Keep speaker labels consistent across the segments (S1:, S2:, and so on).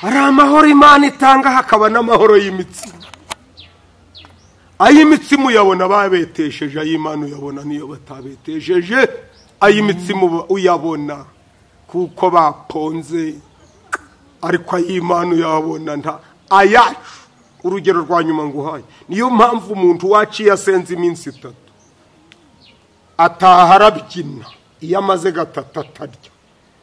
S1: ari amahoro Imana itanga, hakaba n'amahoro y'imitsima. Ay'imitsima uyabona babetesheje, ay'Imana uyabona niyo batabetesheje. Ay'imitsima uyabona kuko baponze, ariko ay'Imana uyabona nta ayacu. Urugero rwa nyuma nguhaye, niyo mpamvu umuntu waciye asenze iminsi 3 ataha arabyina, iyo amaze 3 atarya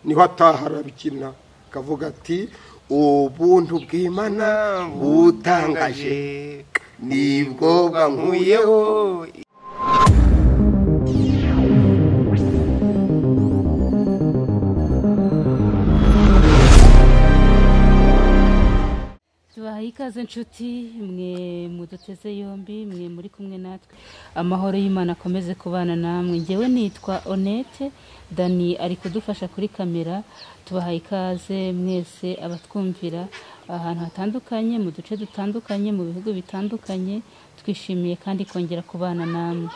S1: niho ataha arabyina, kavuga ati ubuntu bw'Imana butangaje nibwo bankuyeho.
S2: Ikaze nshuti mwe muduteze yombi, mwe muri kumwe natwe, amahoro y'Imana akomeze kubana namwe. Ngewe nitwa Onete, Dani ari kudufasha kuri kamera. Tubahaye ikaze mwese abatwumvira ahantu hatandukanye, mu duce dutandukanye, mu bihugu bitandukanye. Twishimiye kandi kongera kubana namwe.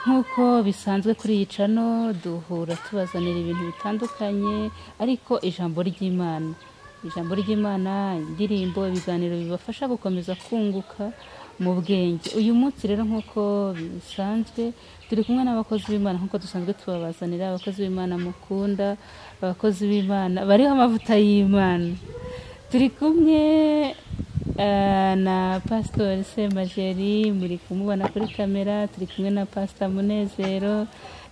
S2: Nkuko bisanzwe kuri iyi channel duhura tubazanira ibintu bitandukanye, ariko ijambo ry'Imana, indirimbo, ibiganiro bibafasha gukomeza kunguka mu bwenge. Uyu munsi rero nkuko bisanzwe turi kumwe n'abakozi b'Imana, nkuko dusanzwe tubabazanira abakozi b'Imana mukunda, abakozi b'Imana bariho amavuta y'Imana. Turi kumwe na Pastor Semajeri, muri kumubona kuri kamera. Turi kumwe na Pastor Munezero,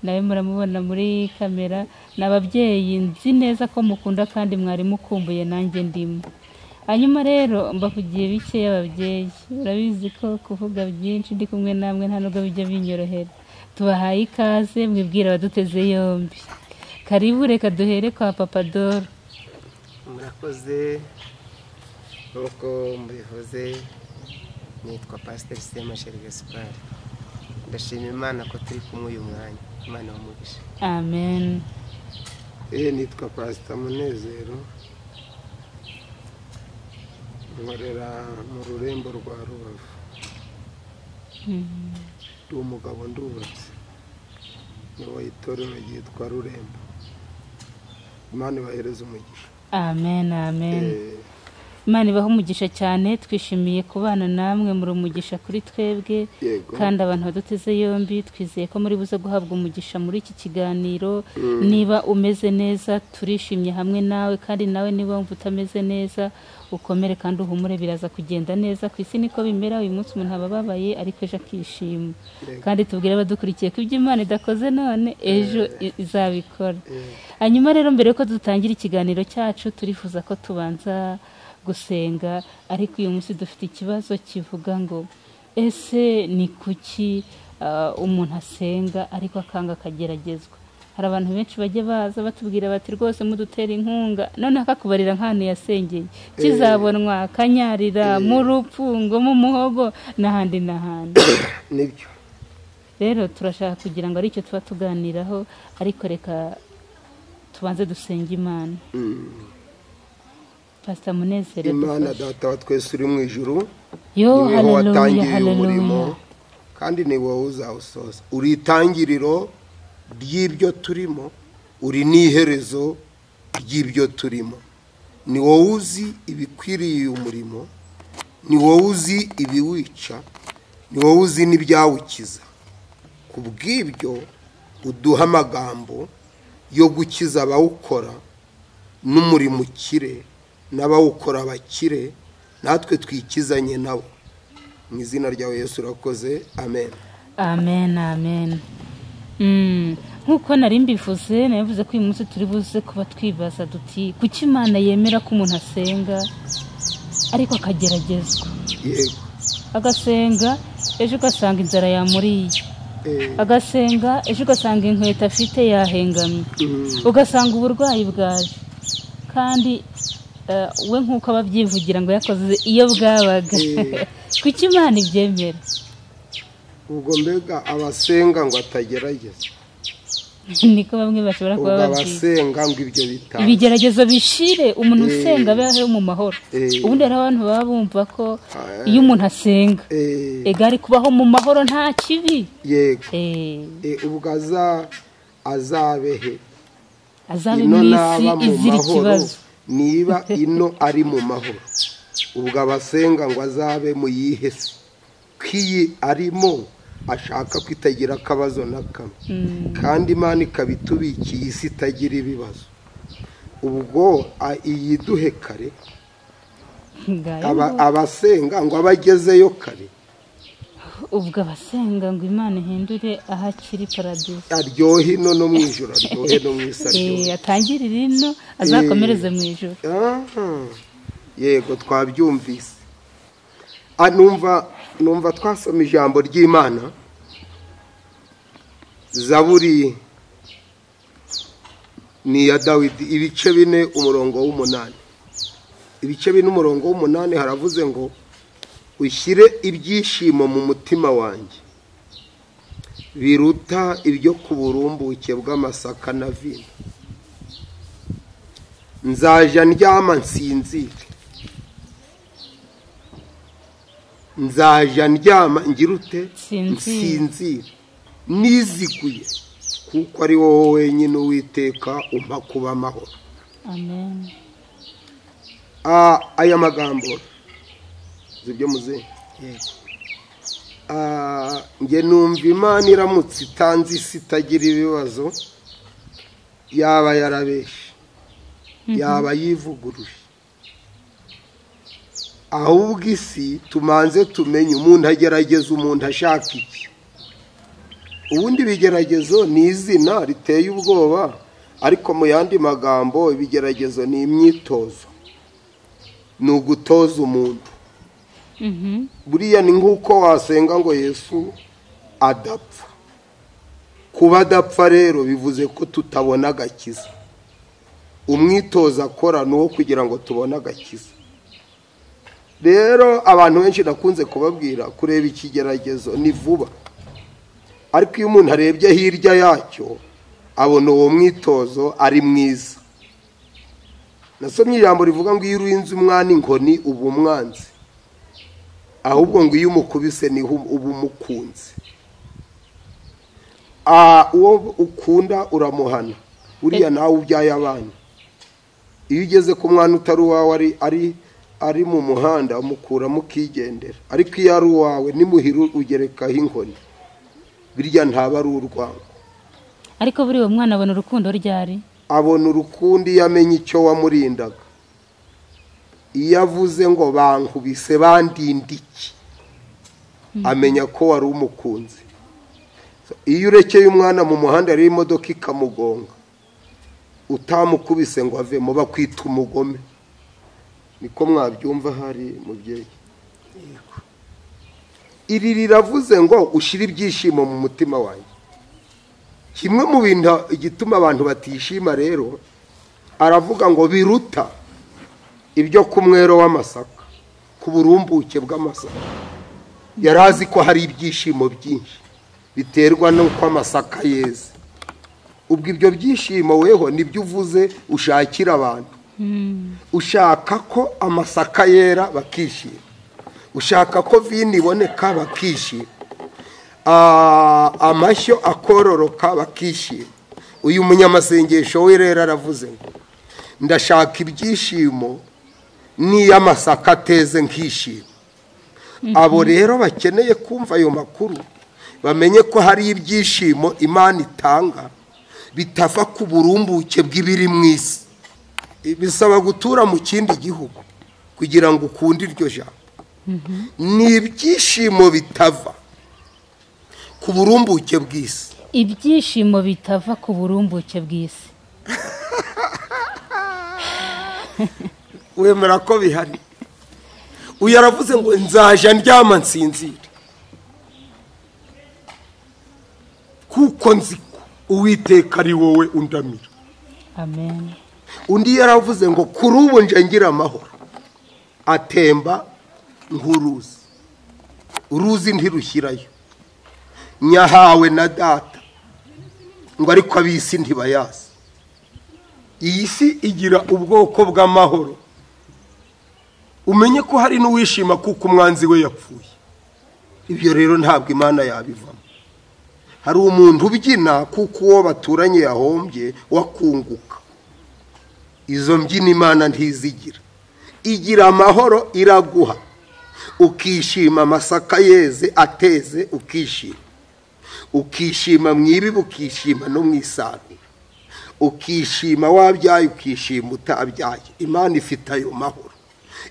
S2: nawe muramubona muri kamera. N'ababyeyi nzi neza ko mukunda kandi mwari mukumbuye, nanjye ndimo. Hanyuma rero mbakugiye bike y'ababyeyi, urabizi ko kuvuga byinshi ndi kumwe namwe nta nubwo bijya binyorohera. Tubahaye ikaze, mwibwira abaduteze yombi. Karibu, reka duhere kwa Papa Dore.
S3: Murakoze, nk'uko mbivuze, nitwa Pastor Semajeri Abwije. Ndashima Imana ko turi kumwe uyu mwanya. Imana umugisha.
S2: Amen.
S1: Nitwa Pastor Munezero, nkorera mu rurembo rwa Rubavu. Ndi umugabo ndubatse, niwe itorero ryitwa Rurembo. Imana ibahereze umugisha.
S2: Amen, amen. Imana ibaho umugisha cyane. Twishimiye kubana namwe, muri umugisha kuri twebwe. Kandi abantu baduteze yombi twizeye ko muri buze guhabwa umugisha muri iki kiganiro. Niba umeze neza turishimye hamwe nawe, kandi nawe niba wumva utameze neza ukomere kandi uhumure, biraza kugenda neza. Ku isi niko bimera, uyu munsi umuntu abababaye ariko ejo akishima. Kandi tubwire abadukurikiye ko ibyo Imana idakoze none ejo izabikora. Hanyuma rero mbere yuko dutangira ikiganiro cyacu, turifuza ko tubanza gusenga. Ariko uyu munsi dufite ikibazo kivuga ngo ese ni kuki umuntu asenga ariko akanga akageragezwa? Hari abantu benshi bajye baza batubwira bati rwose mudutera inkunga, none akakubarira nk'ahantu yasengeye, kizabonwa kanyarira mu rupfu ngo mu muhogo n'ahandi n'ahandi.
S1: Nibyo
S2: rero turashaka kugira ngo aricyo tuba tuganiraho, ariko reka tubanze dusenga Imana. Pastor Munezero.
S1: Imana Data wa twese uri mu ijuru,
S2: yo
S1: haleluya,
S2: haleluya,
S1: kandi ni wowe uzawusoza. Uri itangiriro ry'ibyo turimo, uri n'iherezo ry'ibyo turimo. Ni wowe uzi ibikwiriye umurimo, ni wowe uzi ibiwica, ni wowe uzi n'ibyawukiza. Kubw'ibyo uduha amagambo yo gukiza abawukora n'umurimo ukire, n'abawukora bakire, natwe twikizanye nabo. Mu izina ryawe Yesu urakoze. Amen.
S2: Amen, amen. Nkuko nari mbivuze, navuze ko uyu munsi turi buze kuba twibaza duti kuki Imana yemera ko umuntu asenga ariko akageragezwa.
S1: Yego.
S2: Agasenga ejo ugasanga inzara yamuriye, agasenga ejo ugasanga inkweto afite yahengamye, ugasanga uburwayi bwaje, kandi we nkuko ababyivugira ngo yakoze iyo bwabaga. Kuki Imana ibyemera?
S1: Ubwo mbega abasenga ngo atagerageza,
S2: niko bamwe bashobora kuba
S1: basenga ngo ibyo bitanga
S2: ibigeragezo bishire, umuntu usenga abeho mu mahoro. Ubundi hari abantu baba bumva ko iyo umuntu asenga egari kubaho mu mahoro nta kibi.
S1: Yego. Ubwo azabehe
S2: azabe mwisi izira ikibazo.
S4: niba ino ari mu mahoro ubwo abasenga ngo azabe mu yihe se kwiyi arimo ashaka kwitagira akabazo na kamwe kandi Imana ikabitubikiye isi itagira ibibazo ubwo iyiduhe kare abasenga ngo abagezeyo kare
S2: ubwo abasenga ngo Imana ihindure ahakiri paradiso
S4: aryohe ino no mu ijoro aryohe no mu isi aryohe
S2: atangirira ino azakomereze mu ijoro
S4: yego twabyumvise numva twasoma ijambo ry'Imana Zaburi ni ya Dawidi ibice 4 umurongo w'8 ibice 4 umurongo w'8 haravuze ngo ushyire ibyishimo mu mutima wanjye biruta ibyo ku burumbuke bw'amasaka na vino nzaja ndyama nsinzire nzaja ndyama ngirute nsinzire niziguye kuko ari wowe wenyine Uwiteka umpa kuba amahoro
S2: amen
S4: aya magambo zibyo muze nge numva Imana iramutse itanze isi itagira ibibazo yaba yarabeshe yaba yivuguruje ahubwo isi tumanze tumenye umuntu agerageza umuntu ashaka iki ubundi bigeragezo ni izina riteye ubwoba ariko mu yandi magambo ibigeragezo ni imyitozo ni ugutoza umuntu buriya ni nk'uko wasenga ngo Yesu adapfa kuba adapfa rero bivuze ko tutabona agakiza umwitozo akora ni uwo kugira ngo tubone agakiza rero abantu benshi nakunze kubabwira kureba ikigeragezo ni vuba ariko iyo umuntu arebye hirya yacyo abona uwo mwitozo ari mwiza nasomye ijambo rivuga ngo iyo urinze umwana inkoni uba umwanzi ahubwo ngo iyo umukubise niho uba umukunzi uwo ukunda uramuhana uriya nawe ubyaye abana iyo ugeze ku mwana utari uwawe ari mu muhanda umukuramo ukigendera ariko iyo ari uwawe nimuhira ugerekaho inkoni birya ntaba ari urwango
S2: ariko buri uwo mwana abona urukundo ryari
S4: abona urukundo iyo amenya icyo wamurindaga iyo avuze ngo bankubise bandindiki amenya ko wari umukunzi iyo urekeye umwana mu muhanda rero imodoka ikamugonga utamukubise ngo avemo bakwita umugome niko mwabyumva hari mubyeyi iri riravuze ngo ushyire ibyishimo mu mutima wanjye kimwe mu bintu igituma abantu batishima rero aravuga ngo biruta ibyo ku mwero w'amasaka ku burumbuke bw'amasaka yari azi ko hari ibyishimo byinshi biterwa n'uko amasaka yeze ubwo ibyo byishimo weho nibyo uvuze ushakira abantu ushaka ko amasaka yera bakishima ushaka ko vino iboneka bakishima amashyo akororoka bakishima uyu munyamasengesho we rero aravuze ngo ndashaka ibyishimo niyo amasaka ateze nkishima abo rero bakeneye kumva ayo makuru bamenye ko hari ibyishimo Imana itanga bitava ku burumbuke bw'ibiri mu isi bisaba gutura mu kindi gihugu kugira ngo ukunde iryo jambo ni ibyishimo bitava ku burumbuke bw'isi
S2: ibyishimo bitava ku burumbuke bw'isi
S4: wemera ko bihari uyu yaravuze ngo nzaja ndyama nsinzire kuko nzi ko Uwiteka ari wowe undamira
S2: amen
S4: undi yaravuze ngo kuri ubu nje ngira amahoro atemba nk'uruzi uruzi ntirushyirayo nyahawe na data ngo ariko abisi ntibayazi iyi si igira ubwoko bw'amahoro umenye ko hari n'uwishima kuko umwanzi we yapfuye ibyo rero ntabwo Imana yabivamo hari umuntu ubyina kuko uwo baturanye yahombye wakunguka izo mbyino imana ntizigira. Igira amahoro, iraguha ukishima, amasaka yeze ateze ukishima, ukishima mu ibibi, ukishima no mu isarura, ukishima wabyaye, ukishima utabyaye. Imana ifite ayo mahoro.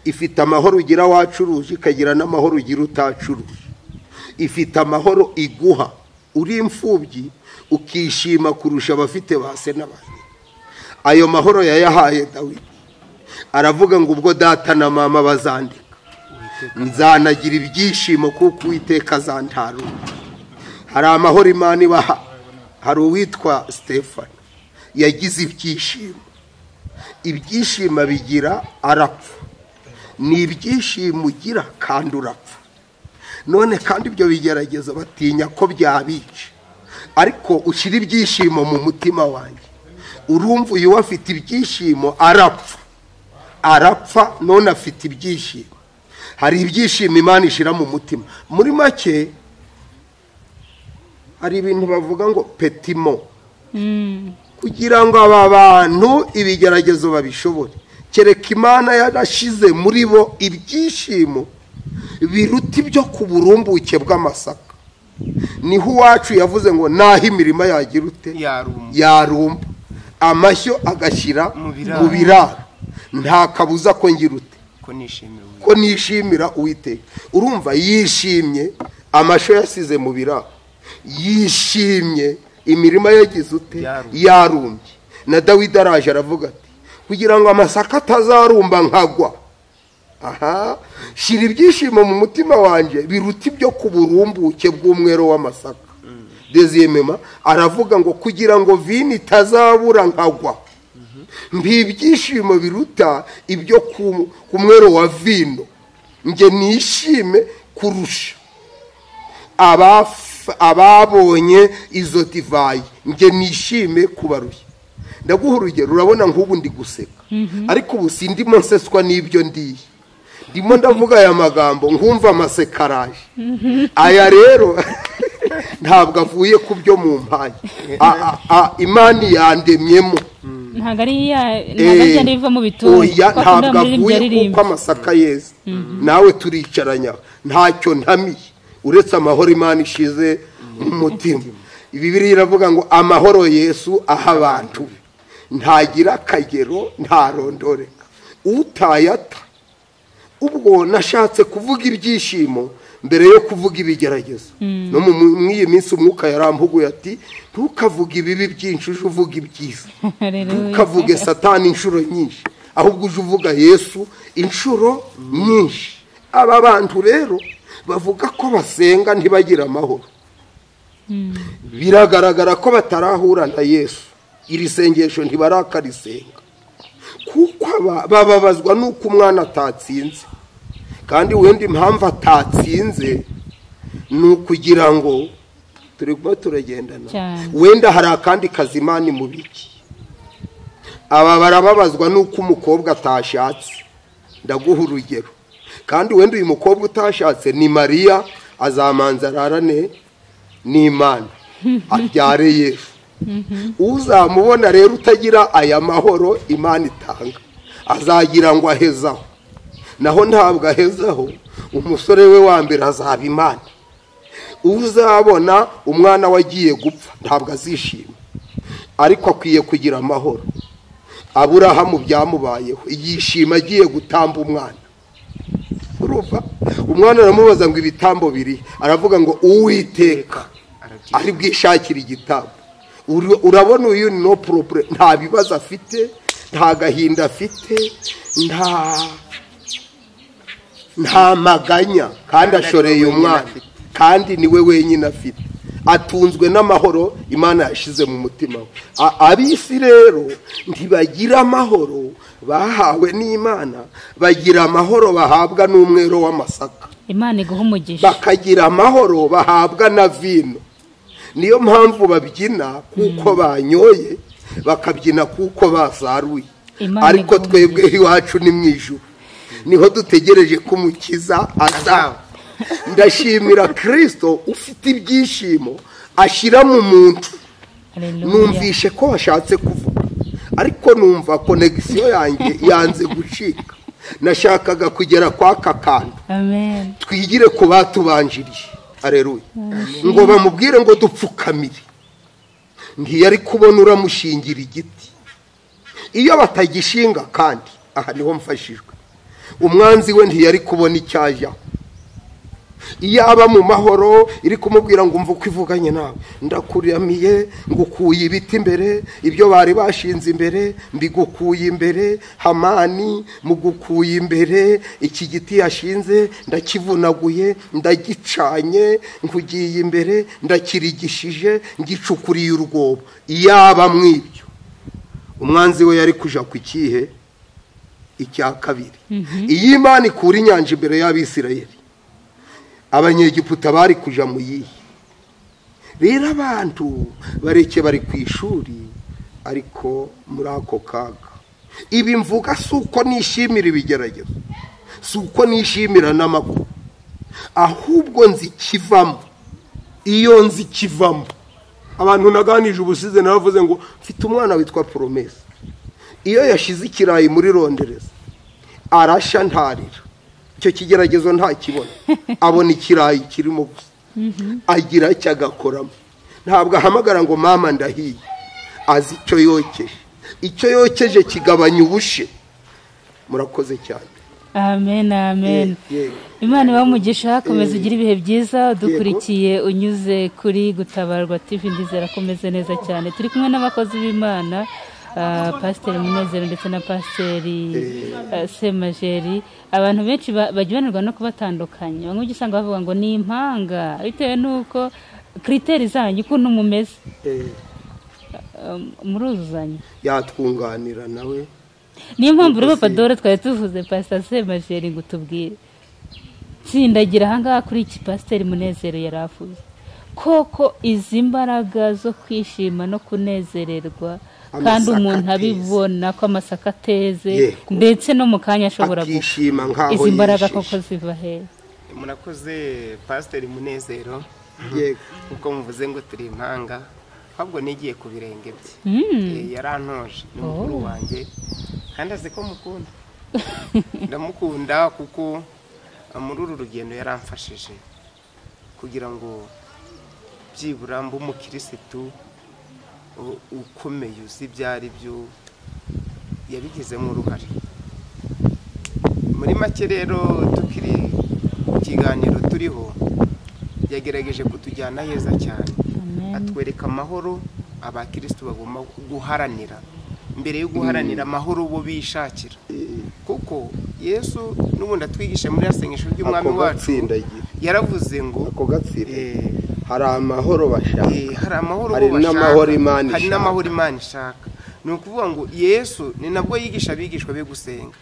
S4: Ifite amahoro ugira wacuruje, ikagira n'amahoro ugira utacuruje. Ifite amahoro iguha uri imfubyi, ukishima kurusha abafite base n'abandi. Ayo mahoro yayahaye Dawidi. Aravuga ngo ubwo data na mama bazandika, nzanagira ibyishimo kuko Uwiteka azantarura. Hari amahoro Imana ibaha. Hari uwitwa Stefano yagize ibyishimo. Ibyishimo bigira arapfa. Ni ibyishimo ugira kandi urapfa. None kandi ibyo bigerageza batinya ko byabica. Ariko ushyira ibyishimo mu mutima wanjye. Urumva uyu afite ibyishimo arapfa. Arapfa none afite ibyishimo. Hari ibyishimo Imana ishira mu mutima. Muri make hari ibintu bavuga ngo petimo. Kugira ngo aba bantu ibigeragezo babishobore, kereka Imana yarashize muri bo ibyishimo biruta ibyo ku burumbuke bw'amasaka. Niho uwacu yavuze ngo naho imirima yagira ute yarumba, amashyo agashyira mu biraro, nta kabuza ko ngira ute ko nishimira Uwiteka. Urumva yishimye amashyo yasize mu biraro, yishimye imirima yagize ute yarumbye. Na Dawidi araje aravuga ati kugira ngo amasaka atazarumba nkagwa, shira ibyishimo mu mutima wanjye biruta ibyo ku burumbuke bw'umwero w'amasaka. Deziyemema aravuga ngo kugira ngo vino itazabura nkagwa, ibyishimo biruta ibyo ku mwero wa vino, nge nishime kurusha ababonye izo divayi, nge nishime kubarushya. Ndaguha urugero. Urabona nk'ubu ndi guseka, ariko ubu sindimo nseswa n'ibyo ndiye. Ndimo ndavuga aya magambo nkumva amaseka. Aya rero ntabwo avuye ku byo mu mpaye. Imana yandemyemo.
S2: Ntabwo ari agenda biva mu bitungo.
S4: Ntabwo avuye kuko amasaka yeze. Nawe turicaranya ntacyo ntamiye uretse amahoro Imana ishize mu mutima. Bibiliya iravuga ngo amahoro Yesu aha abantu ntagira akagero ntarondoreka, utayata. Ubwo nashatse kuvuga ibyishimo mbere yo kuvuga ibigeragezo. No mu iyi minsi umwuka yarampuguye ati ntukavuge ibibi byinshi, uje uvuga ibyiza. Ntukavuge Satani inshuro nyinshi, ahubwo uje uvuga Yesu inshuro nyinshi. Aba bantu rero bavuga ko basenga ntibagira amahoro. Biragaragara ko batarahura na Yesu. Iri sengesho ntibarakarisenga kuko bababazwa nuko umwana atatsinze. Kandi wenda impamvu atatsinze ni ukugira ngo turimo turagendana, wenda hari akandi kazi Imana imubiki. Aba barababazwa nuko umukobwa atashatse. Ndaguha urugero. Kandi wenda uyu mukobwa utashatse ni Mariya, azamanza ararane n'Imana abyare Yesu. Uzamubona rero utagira aya mahoro Imana itanga, azagira ngo ahezaho. Naho ntabwo ahezaho. Umusore we wa mbere azaba Imana. Uzabona umwana wagiye gupfa ntabwo azishima, ariko akwiye kugira amahoro. Aburahamu byamubayeho, yishima agiye gutamba umwana. Urumva umwana aramubaza ngo ibitambo biri, aravuga ngo Uwiteka ari bwishakira igitambo. Urabona uyu no problem, nta bibazo afite, nta gahinda afite, nta maganya, kandi ashoreye umwana, kandi niwe wenyine afite. Atunzwe n'amahoro Imana yashize mu mutima we. Abisi rero ntibagira amahoro bahawe n'Imana, bagira amahoro bahabwa n'umwero w'amasaka.
S2: Imana iguha umugisha.
S4: Bakagira amahoro bahabwa na vino. Niyo mpamvu babyina kuko banyoye, bakabyina kuko basaruye. Ariko twebwe iwacu ni mu ijuru, niho dutegereje ko umukiza aza. Ndashimira Kristo ufite ibyishimo ashyira mu muntu. Numvishe ko washatse kuvuga ariko numva konegisiyo yanjye yanze gucika. Nashakaga kugera kwa kakanda.
S2: Amen.
S4: Twigire ku batubanjirije. Aleluya. Ngo bamubwire ngo dupfukamire. Ntiyari kubona uramushingira igiti. Iyo batagishinga kandi aha niho mfashijwe. Umwanzi we ntiyari kubona icyajya. Iyo aba mu mahoro iri kumubwira ngo umva uko ivuganye nawe, ndakuramiye ngukuye ibiti imbere, ibyo bari bashinze imbere mbigukuye imbere, Hamani mugukuye imbere, iki giti yashinze ndakivunaguye, ndagicanye, nkugiye imbere, ndakirigishije, ngicukuriye urwobo. Iyaba mwibyo umwanzi we yari kuja ku kihe icya kabiri. Iyi Imana ikura inyanja imbere y'Abisirayeli, Abanyegiputa bari kuja mu yihe. Rero abantu bareke bari ku ishuri, ariko muri ako kaga. Ibi mvuga suko nishimira ibigeragezo, suko nishimira n'amakuru, ahubwo nzikivamo. Iyo nzikivamo, abantu naganije ubusize naravuze ngo mfite umwana witwa Promesa. Iyo yashize ikirayi muri rondereza arasha ntarira, icyo kigeragezo nta kibona, abona ikirayi kirimo gusa, agira icyo agakoramo. Ntabwo ahamagara ngo mama ndahiye, azi icyo yokeje. Icyo yokeje kigabanya ubushe. Murakoze cyane.
S2: Amen, amen. Imana ibamugisha, komeza ugira ibihe byiza. Dukurikiye unyuze kuri Gutabarwa TV, ndizera komeze neza cyane. Turi kumwe n'abakozi b'Imana, Pastor Munezero ndetse na Pastor Semajeri. Abantu benshi bagibanirwa no kubatandukanya. Bamwe ugisanga bavuga ngo ni impanga bitewe nuko kriteri zanyu ukuntu mumeze. Muruzuzanya.
S4: Yatwunganira nawe.
S2: Niyo mpamvu rero Dore twari tuvuze Pastor Semajeri ngo tubwire. Sindagira ahangaha kuri iki Pastor Munezero yaravuze. Koko izi mbaraga zo kwishima no kunezererwa, kandi umuntu abibona ko amasaka ateze ndetse no mu kanya ashobora
S4: kwishima nkaho
S2: izi mbaraga koko ziva he?
S3: Murakoze Pastor Munezero. Uko muvuze ngo turi impanga, ahubwo nigiye ku birenge bye. Yarantoje ni mukuru wanjye, kandi azi ko mukunda. Ndamukunda kuko muri uru rugendo yaramfashije kugira ngo byibura mbe umukirisitu ukomeye uzi ibyari byo, yabigizemo uruhare. Muri make rero tukiri ikiganiro turiho, yagerageje kutujyana heza cyane. Atwereka amahoro abakirisitu bagomba guharanira, mbere yo guharanira amahoro bo bishakira. Kuko Yesu n'ubundi atwigisha muri yasengesho ry'umwami wacu, yaravuze ngo
S4: ako gatsira hari amahoro bashaka,
S3: hari amahoro
S4: hari n'amahoro Imana,
S3: hari n'amahoro Imana ishaka. Ni ukuvuga ngo Yesu ni nabwo yigisha abigishwa be gusenga.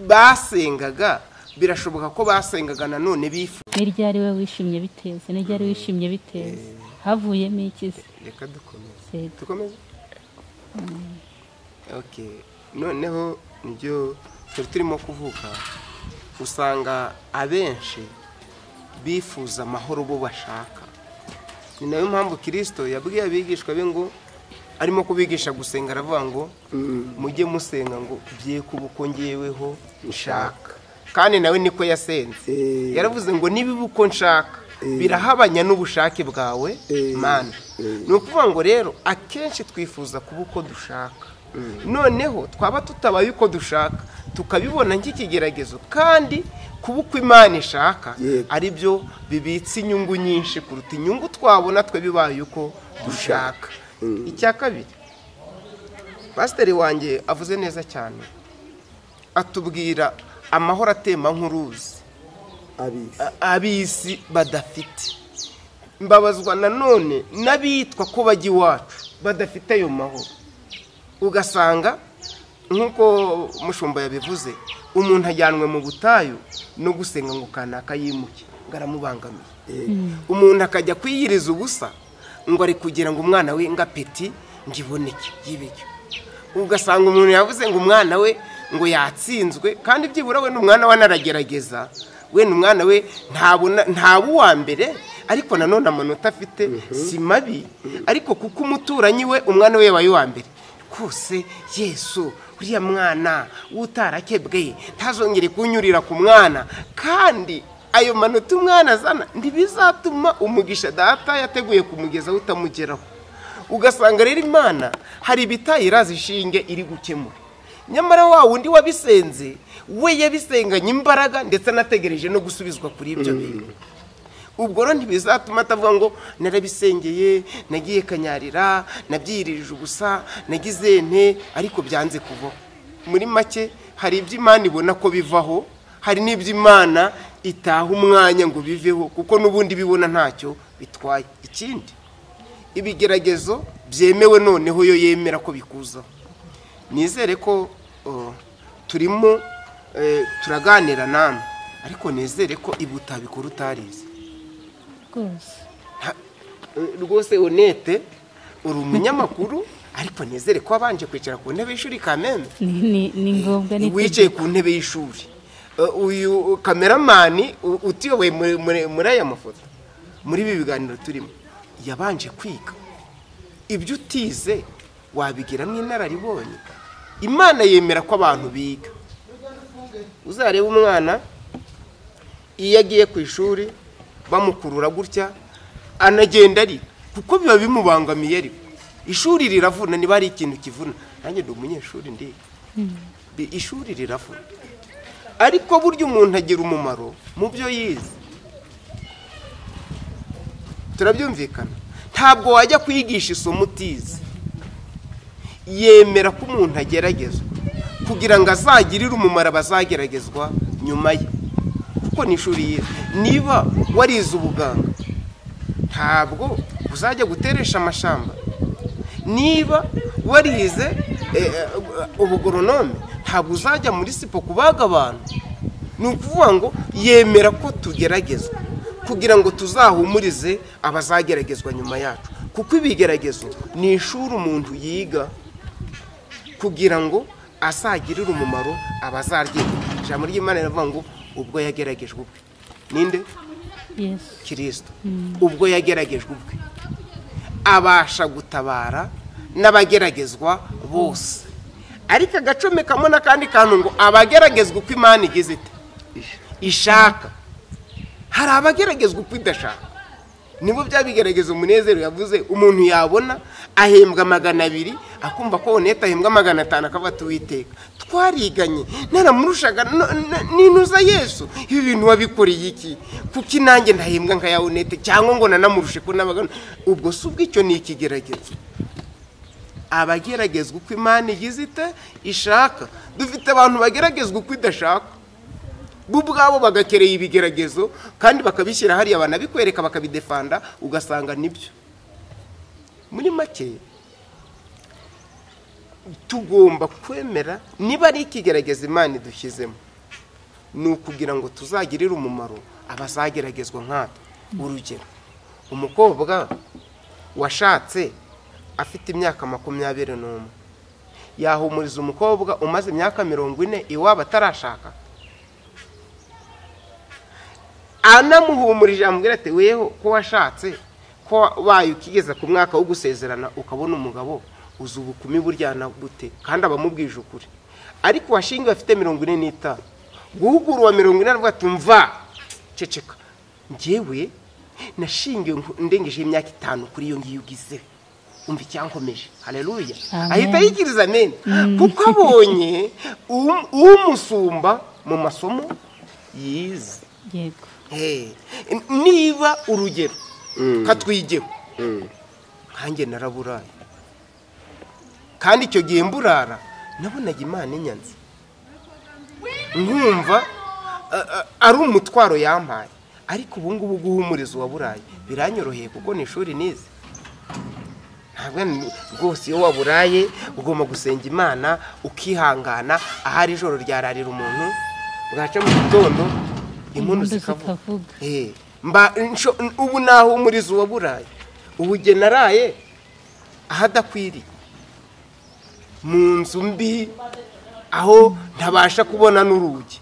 S3: Basengaga, birashoboka ko basengaga nanone bifu.
S2: Ni ryari we wishimye biteze? Ni ryari wishimye biteze? Havuyemo iki se?
S3: Reka dukomeze. Dukomeze. Okay. Noneho nibyo turimo kuvuga, usanga abenshi bifuza amahoro bo bashaka. Ni nayo mpamvu Kristo yabwiye abigishwa be ngo arimo kubigisha gusenga, aravuga ngo mujye musenga ngo bye kubuko ngeweho nshaka. Kandi nawe niko yasenze. Yaravuze ngo nibibuko nshaka birahabanya n'ubushake bwawe Mana. Ni ukuvuga ngo rero akenshi twifuza kubuko dushaka. Noneho twaba tutabaye uko dushaka, tukabibona nk'ikigeragezo, kandi kubuko Imana ishaka ari byo bibitse inyungu nyinshi kuruta inyungu twabona twe bibaye uko dushaka. Icya kabiri, Pastor wanjye avuze neza cyane, atubwira amahoro atemba nk'uruzi abisi badafite. Mbabazwa nanone n'abitwa ko bajya iwacu badafite ayo mahoro. Ugasanga nk'uko mushumba yabivuze, umuntu ajyanwe mu butayu no gusenga ngo kanaka yimuke, ngaramubangamiye. Umuntu akajya kwiyiriza ubusa ngo ari kugira ngo umwana we ngapeti ngiboneke yibiryo. Ugasanga umuntu yavuze ngo umwana we ngo yatsinzwe, kandi byibura we n'umwana we naragerageza, we n'umwana we ntabu wa mbere, ariko nanone amanota afite si mabi, ariko kuko umuturanyi we umwana we yabaye wa mbere, rwose Yesu uriya mwana utarakebwe ntazongere kunyurira ku mwana, kandi ayo manota umwana azana ntibizatuma umugisha data yateguye kumugeza utamugeraho. Ugasanga rero Imana hari ibitayirazi ishinge iri gukemura, nyamara wa wundi wabisenze we yabisenganye imbaraga ndetse anategereje no gusubizwa kuri ibyo bintu. Ubwo rero ntibizatuma atavuga ngo narabisengeye, nagiye kanyarira, nabyirije ubusa, nagize nte, ariko byanze kuvaho. Muri make hari ibyo Imana ibona ko bivaho, hari n'ibyo Imana itaha umwanya ngo biveho, kuko n'ubundi bibona ntacyo bitwaye. Ikindi, ibigeragezo byemewe noneho yo yemera ko bikuzaho. Nizere ko turimo turaganira namwe, ariko nizere ko ibutabikora utarize rwose. Honete uri umunyamakuru, ariko nizere ko wabanje kwicara ku ntebe y'ishuri kameme.
S2: ni ngombwa ni
S3: wicaye ku ntebe y'ishuri. Uyu kameramani utiyoboye muri aya mafoto, muri ibi biganiro turimo, yabanje kwiga. Ibyo utize wabigiramo inararibonye. Imana yemera ko abantu biga. Uzareba umwana iyo agiye ku ishuri bamukurura gutya anagenda ari, kuko biba bimubangamiye. Ariko ishuri riravuna, niba ari ikintu kivuna. Nanjye ndi umunyeshuri ndiga, ishuri riravuna, ariko burya umuntu agira umumaro mu byo yize. Turabyumvikana. Ntabwo wajya kwigisha isomo utize. Yemera ko umuntu ageragezwa kugira ngo azagirire umumaro abazageragezwa nyuma ye, kuko ni ishuri yize. Niba warize ubuganga, ntabwo uzajya guteresha amashamba. Niba warize ubugoronome, ntabwo uzajya muri sipo kubaga abantu. Ni ukuvuga ngo yemera ko tugeragezwa kugira ngo tuzahumurize abazageragezwa nyuma yacu, kuko ibigeragezo ni ishuri umuntu yiga kugira ngo azagirire umumaro abazaryega. Ijambo ry'Imana riravuga ngo ubwo yageragejwe ubwe. Ninde?
S2: Yesu
S3: Kristo. Ubwo yageragejwe ubwe abasha gutabara n'abageragezwa bose. Ariko agacomekamo n'akandi kantu ngo abageragezwa uko Imana igize ite ishaka. Hari abageragezwa uko idashaka. Nibo byabigerageza Munezero yavuze, umuntu yabona ahembwa 200 akumva ko Honete ahembwa 500 akavata Uwiteka. Twariganye naramurushaga ninuza Yesu, ibi bintu wabikoreye iki? Kuki nanjye ndahembwa nka ya Honete, cyangwa ngo nanamurushe ko nabagana? Ubwo subwo icyo ni ikigeragezo. Abageragezwa uko Imana igize ite ishaka. Dufite abantu bageragezwa uko idashaka, bo ubwabo bagakereye ibigeragezo kandi bakabishyira hariya, banabikwereka bakabidefanda, ugasanga nibyo. Muri make tugomba kwemera niba ari ikigerageza Imana idushyizemo, ni ukugira ngo tuzagirire umumaro abazageragezwa nkatwe. Urugero, umukobwa washatse afite imyaka 21, yahumuriza umukobwa umaze imyaka 40 iwabo atarashaka? Anamuhumurije amubwira ati weho ko washatse, ko baye ukigeza ku mwaka wo gusezerana ukabona umugabo, uzubukumi buryana gute? Kandi abamubwije ukuri. Ariko washingiwe afite 45, guhugurwa 40 aravuga ati mva ceceka, njyewe nashingiwe ndengeje imyaka 5 kuri iyo ngiyo ugize, umva icyankomeje. Haleluya. Ahita yikiriza amen, kuko abonye umusumba mu masomo yize.
S2: Yego.
S3: Niba urugero katwigeho, nkanjye naraburaye, kandi icyo gihe mburara nabonaga Imana inyanze, nkumva ari umutwaro yampaye. Ariko ubu ngubu guhumuriza uwaburaye biranyoroheye, kuko ni ishuri nize. Ntabwo rwose iyo waburaye ugomba gusenga Imana ukihangana. Ahari ijoro ryararira umuntu, bwaca mu gitondo impundu zikavuga. Ubu nahumuriza uwaburaye. Ubu jye naraye ahadakwiriye, mu nzu mbi, aho ntabasha kubona n'urugi.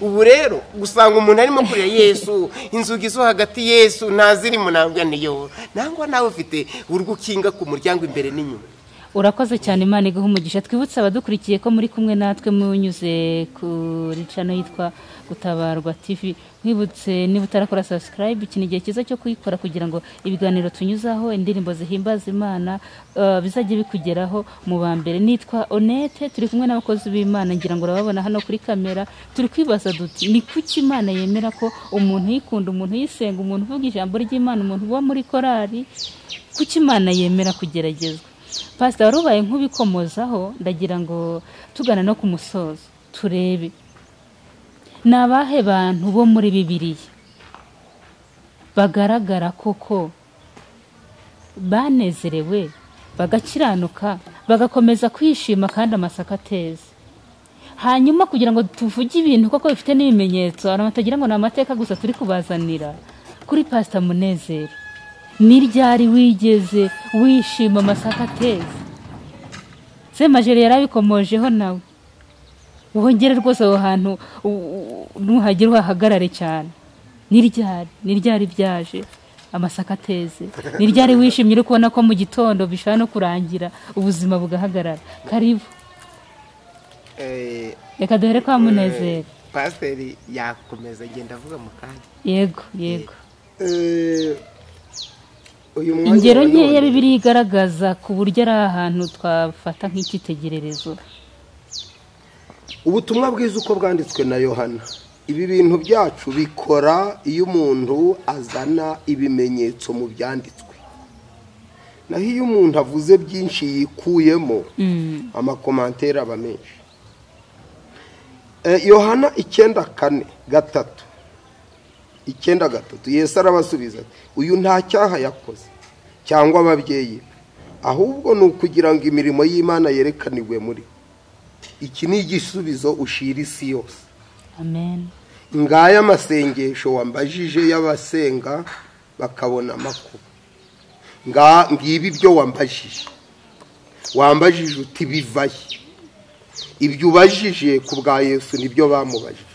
S3: Ubu rero gusanga umuntu arimo kurira Yesu, inzugi zo hagati Yesu ntazirimo, nabwo niyo nangwa nawe ufite urugo kinga ku muryango imbere n'inyuma.
S2: urakoze cyane, Imana iguha umugisha. Twibutse abadukurikiye ko muri kumwe natwe munyuze kuri channel yitwa Gutabarwa TV. Mwibutse niba utarakora subscribe, iki ni igihe cyiza cyo kuyikora kugira ngo ibiganiro tunyuzaho, indirimbo zihimbaza Imana bizajye bikugeraho mu ba mbere. Nitwa Onete, turi kumwe n'abakozi b'Imana, ngira ngo urababona hano kuri kamera. Turi kwibaza duti ni kuki Imana yemera ko umuntu yikunda, umuntu yisenga, umuntu uvuga ijambo ry'Imana, umuntu uba muri korali, kuki Imana yemera kugeragezwa? Pastor warubaye nk'ubikomozaho, ndagira ngo tugana no ku musozo turebe nabahe bantu bo muri Bibiliya bagaragara koko banezerewe, bagakiranuka, bagakomeza kwishima kandi amasaka ateze. Hanyuma kugira ngo tuvuge ibintu koko bifite n'ibimenyetso, abantu batagira ngo ni amateka gusa turi kubazanira, kuri Pastor Munezero, ni ryari wigeze wishima amasaka ateze? Semajeri yarabikomojeho nawe. Wongere rwose aho hantu nuhagire uhahagarare cyane. Ni ryari byaje amasaka ateze? Ni ryari wishimye uri kubona ko mu gitondo bishaka no kurangira ubuzima bugahagarara? Karibu. Reka duhere kwa Munezero.
S3: Pasiteri yakomeza agenda avuga mu kanya.
S2: Yego.
S4: Ingero
S2: nkeya Bibiliya igaragaza ku buryo ari ahantu twafata nk'icyitegererezo.
S4: Ubutumwa bwiza uko bwanditswe na Yohana. Ibi bintu byacu bikora iyo umuntu azana ibimenyetso mu byanditswe. Naho iyo umuntu avuze byinshi yikuyemo, amakomantere aba menshi. Yohana 9:3 Yesu arabasubiza ati, uyu nta cyaha yakoze cyangwa ababyeyi, ahubwo ni ukugira ngo imirimo y'Imana yerekanirwe muri. Iki ni igisubizo ushira isi yose.
S2: Amen.
S4: Ngaya amasengesho wambajije y'abasenga bakabona amakuba. Ngibi byo wambajije uti bivaye. Ibyo ubajije ku bwa Yesu nibyo bamubajije.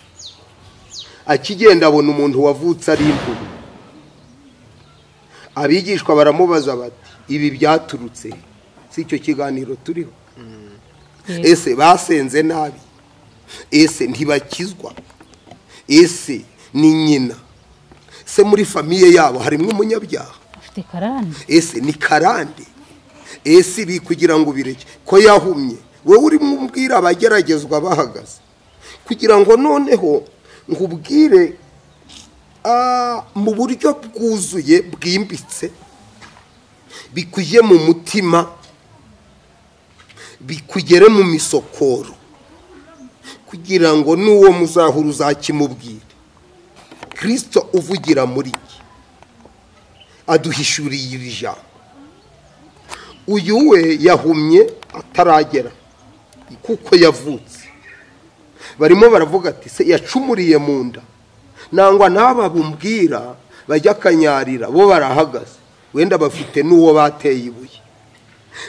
S4: Akigenda abona umuntu wavutse ari imvubu. Abigishwa baramubaza bati, ibi byaturutse? Si icyo kiganiro turiho. Ese basenze nabi? Ese ntibakizwa? Ese ni nyina? Se muri famiye yabo harimo umunyabyaha?
S2: Afite karande?
S4: Ese ni karande? Ese bi kugira ngo bireke ko yahumye? Wewe uri mumbwira abageragezwa bahagaze kugira ngo noneho nkubwire mu buryo bwuzuye bwimbitse, bikuje mu mutima, bikugere mu misokoro, kugira ngo n'uwo muzahuru uzakimubwire. Kristo uvugira muri iki aduhishuriye iri jambo. Uyu we yahumye ataragera kuko yavutse. Barimo baravuga ati se yacumuriye mu nda. Nangwa n'aba bumbwira bajya kanyarira bo barahagaze, wenda bafite n'uwo bateye ibuye.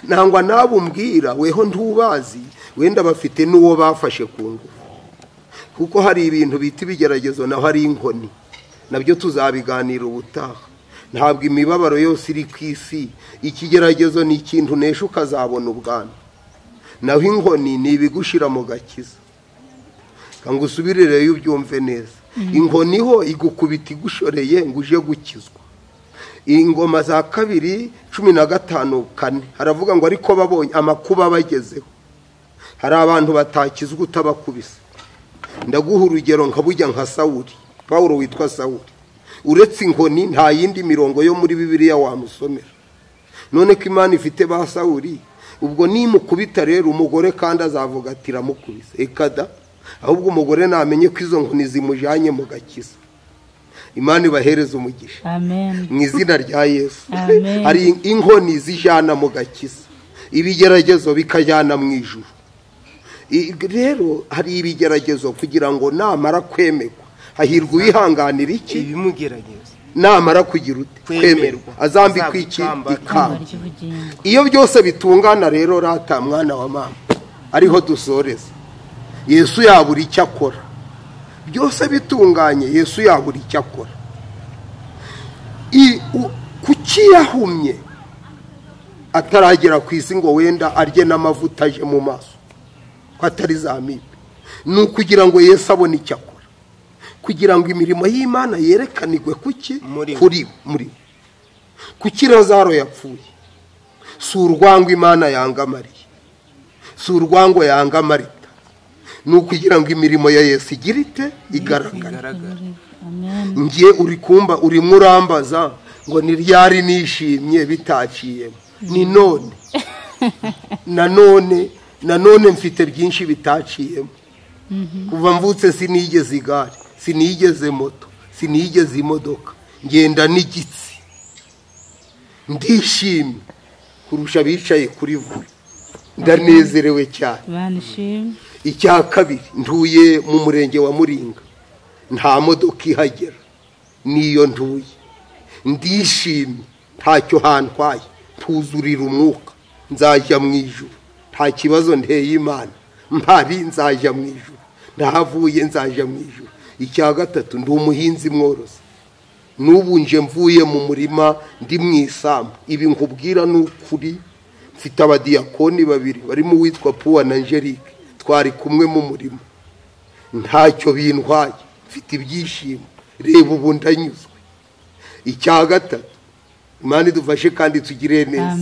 S4: Nangwa n'abumbwira weho ntubazi, wenda bafite n'uwo bafashe ku ngufu. Kuko hari ibintu bita ibigeragezo naho hari inkoni, nabyo tuzabiganira ubutaha. Ntabwo imibabaro yose iri ku isi. Ikigeragezo ni ikintu nesha ukazabona ubwana, naho inkoni ni ibigushira mu gakiza. Kangu usubirire yo ubyumve neza. Inkoni ho igukubita igushoreye ngo uje gukizwa. Ingoma za 2:15 haravuga ngo ariko babonye amakuba bagezeho, hari abantu batakizwa utabakubise. Ndaguha urugero nkabujya nka Sawuli. Paulo witwa Sawuli, uretse inkoni nta yindi mirongo yo muri Bibiliya wamusomera. None ko Imana ifite ba Sawuli, ubwo nimukubita rero umugore kandi azavuga ati ramukubise. Ekada, ahubwo umugore namenye ko izo nkoni zimujanye mu gakiza. Imana ibahereza umugisha.
S2: Amen.
S4: Mu izina rya Yesu.
S2: Amen.
S4: Hari inkoni zijana mu gakiza, ibigeragezo bikajyana mu ijuru. Rero hari ibigeragezo kugira ngo namara kwemerwa hahirwa uyihanganira iki
S3: ibimugerageza,
S4: namara kugira ute kwemerwa azambikwa iki ikamba. Iyo byose bitungana rero rata mwana wa mama ariho dusoreza. Yesu yabura icyo akora. Byose bitunganye, Yesu yabura icyo akora. Kuki yahumye? ataragera ku isi ngo wenda arye n'amavuta aje mu maso ko atari za mibe. Ni ukugira ngo Yesu abone icyo akora, kugira ngo imirimo y'Imana yerekanirwe kuki kuri muri kuki Lazaro yapfuye. Si urwango Imana yanga Mariya, si urwango yanga Marita, ni ukugira ngo imirimo ya Yesu igire ite igaragara. Ngiye uri kumba urimo urambaza ngo ni ryari nishimye bitaciyemo. Ni none nanone mfite byinshi bitaciyemo. Kuva mvutse sinigeze igare, sinigeze moto, sinigeze imodoka, ngenda n'igitsi. Ndishimye kurusha bicaye kuri vuri, ndanezerewe cyane. Icya kabiri, ntuye mu murenge wa Muringa, nta modoka ihagera, niyo ntuye. Ndishimye, ntacyo hantwaye, ntuzurira umwuka, nzajya mu ijuru, nta kibazo nteye Imana, mpari nzajya mu ijuru, ndahavuye nzajya mu ijuru. Icya gatatu, ndi umuhinzi mworozi, n'ubu nje mvuye mu murima ndi mu isambu. Ibi nkubwira ni ukuri, mfite abadiyakoni babiri barimo uwitwa Puwa na Angelique, twari kumwe mu murima, ntacyo bintwaye, mfite ibyishimo, reba ubu ndanyuzwe. Icya gatatu, Imana idufashe kandi tugire neza.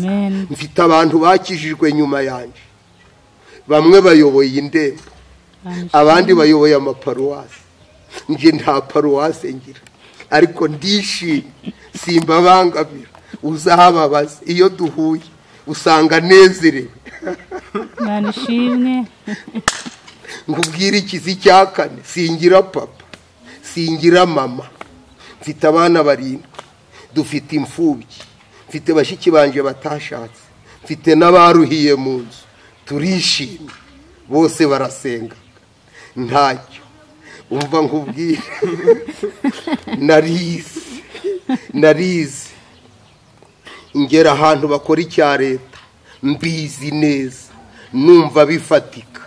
S4: Mfite abantu bakijijwe nyuma yanjye, bamwe bayoboye indembo, abandi bayoboye amaparuwasi. Nje nta paruwasi ngira, ariko ndishimye, simbabangamira. Uzababaza iyo duhuye usanga nezerewe. Ngubwira ikizi cya kane, singira papa, singira mama, mfite abana barindwi, dufite imfubyi, mfite bashiki banje batashatse, mfite n'abaruhiye mu nzu. Turishimye, bose barasenga, ntacyo. Umva nkubwira, narize ngera ahantu bakora icya leta, mbizi neza, numva bifatika,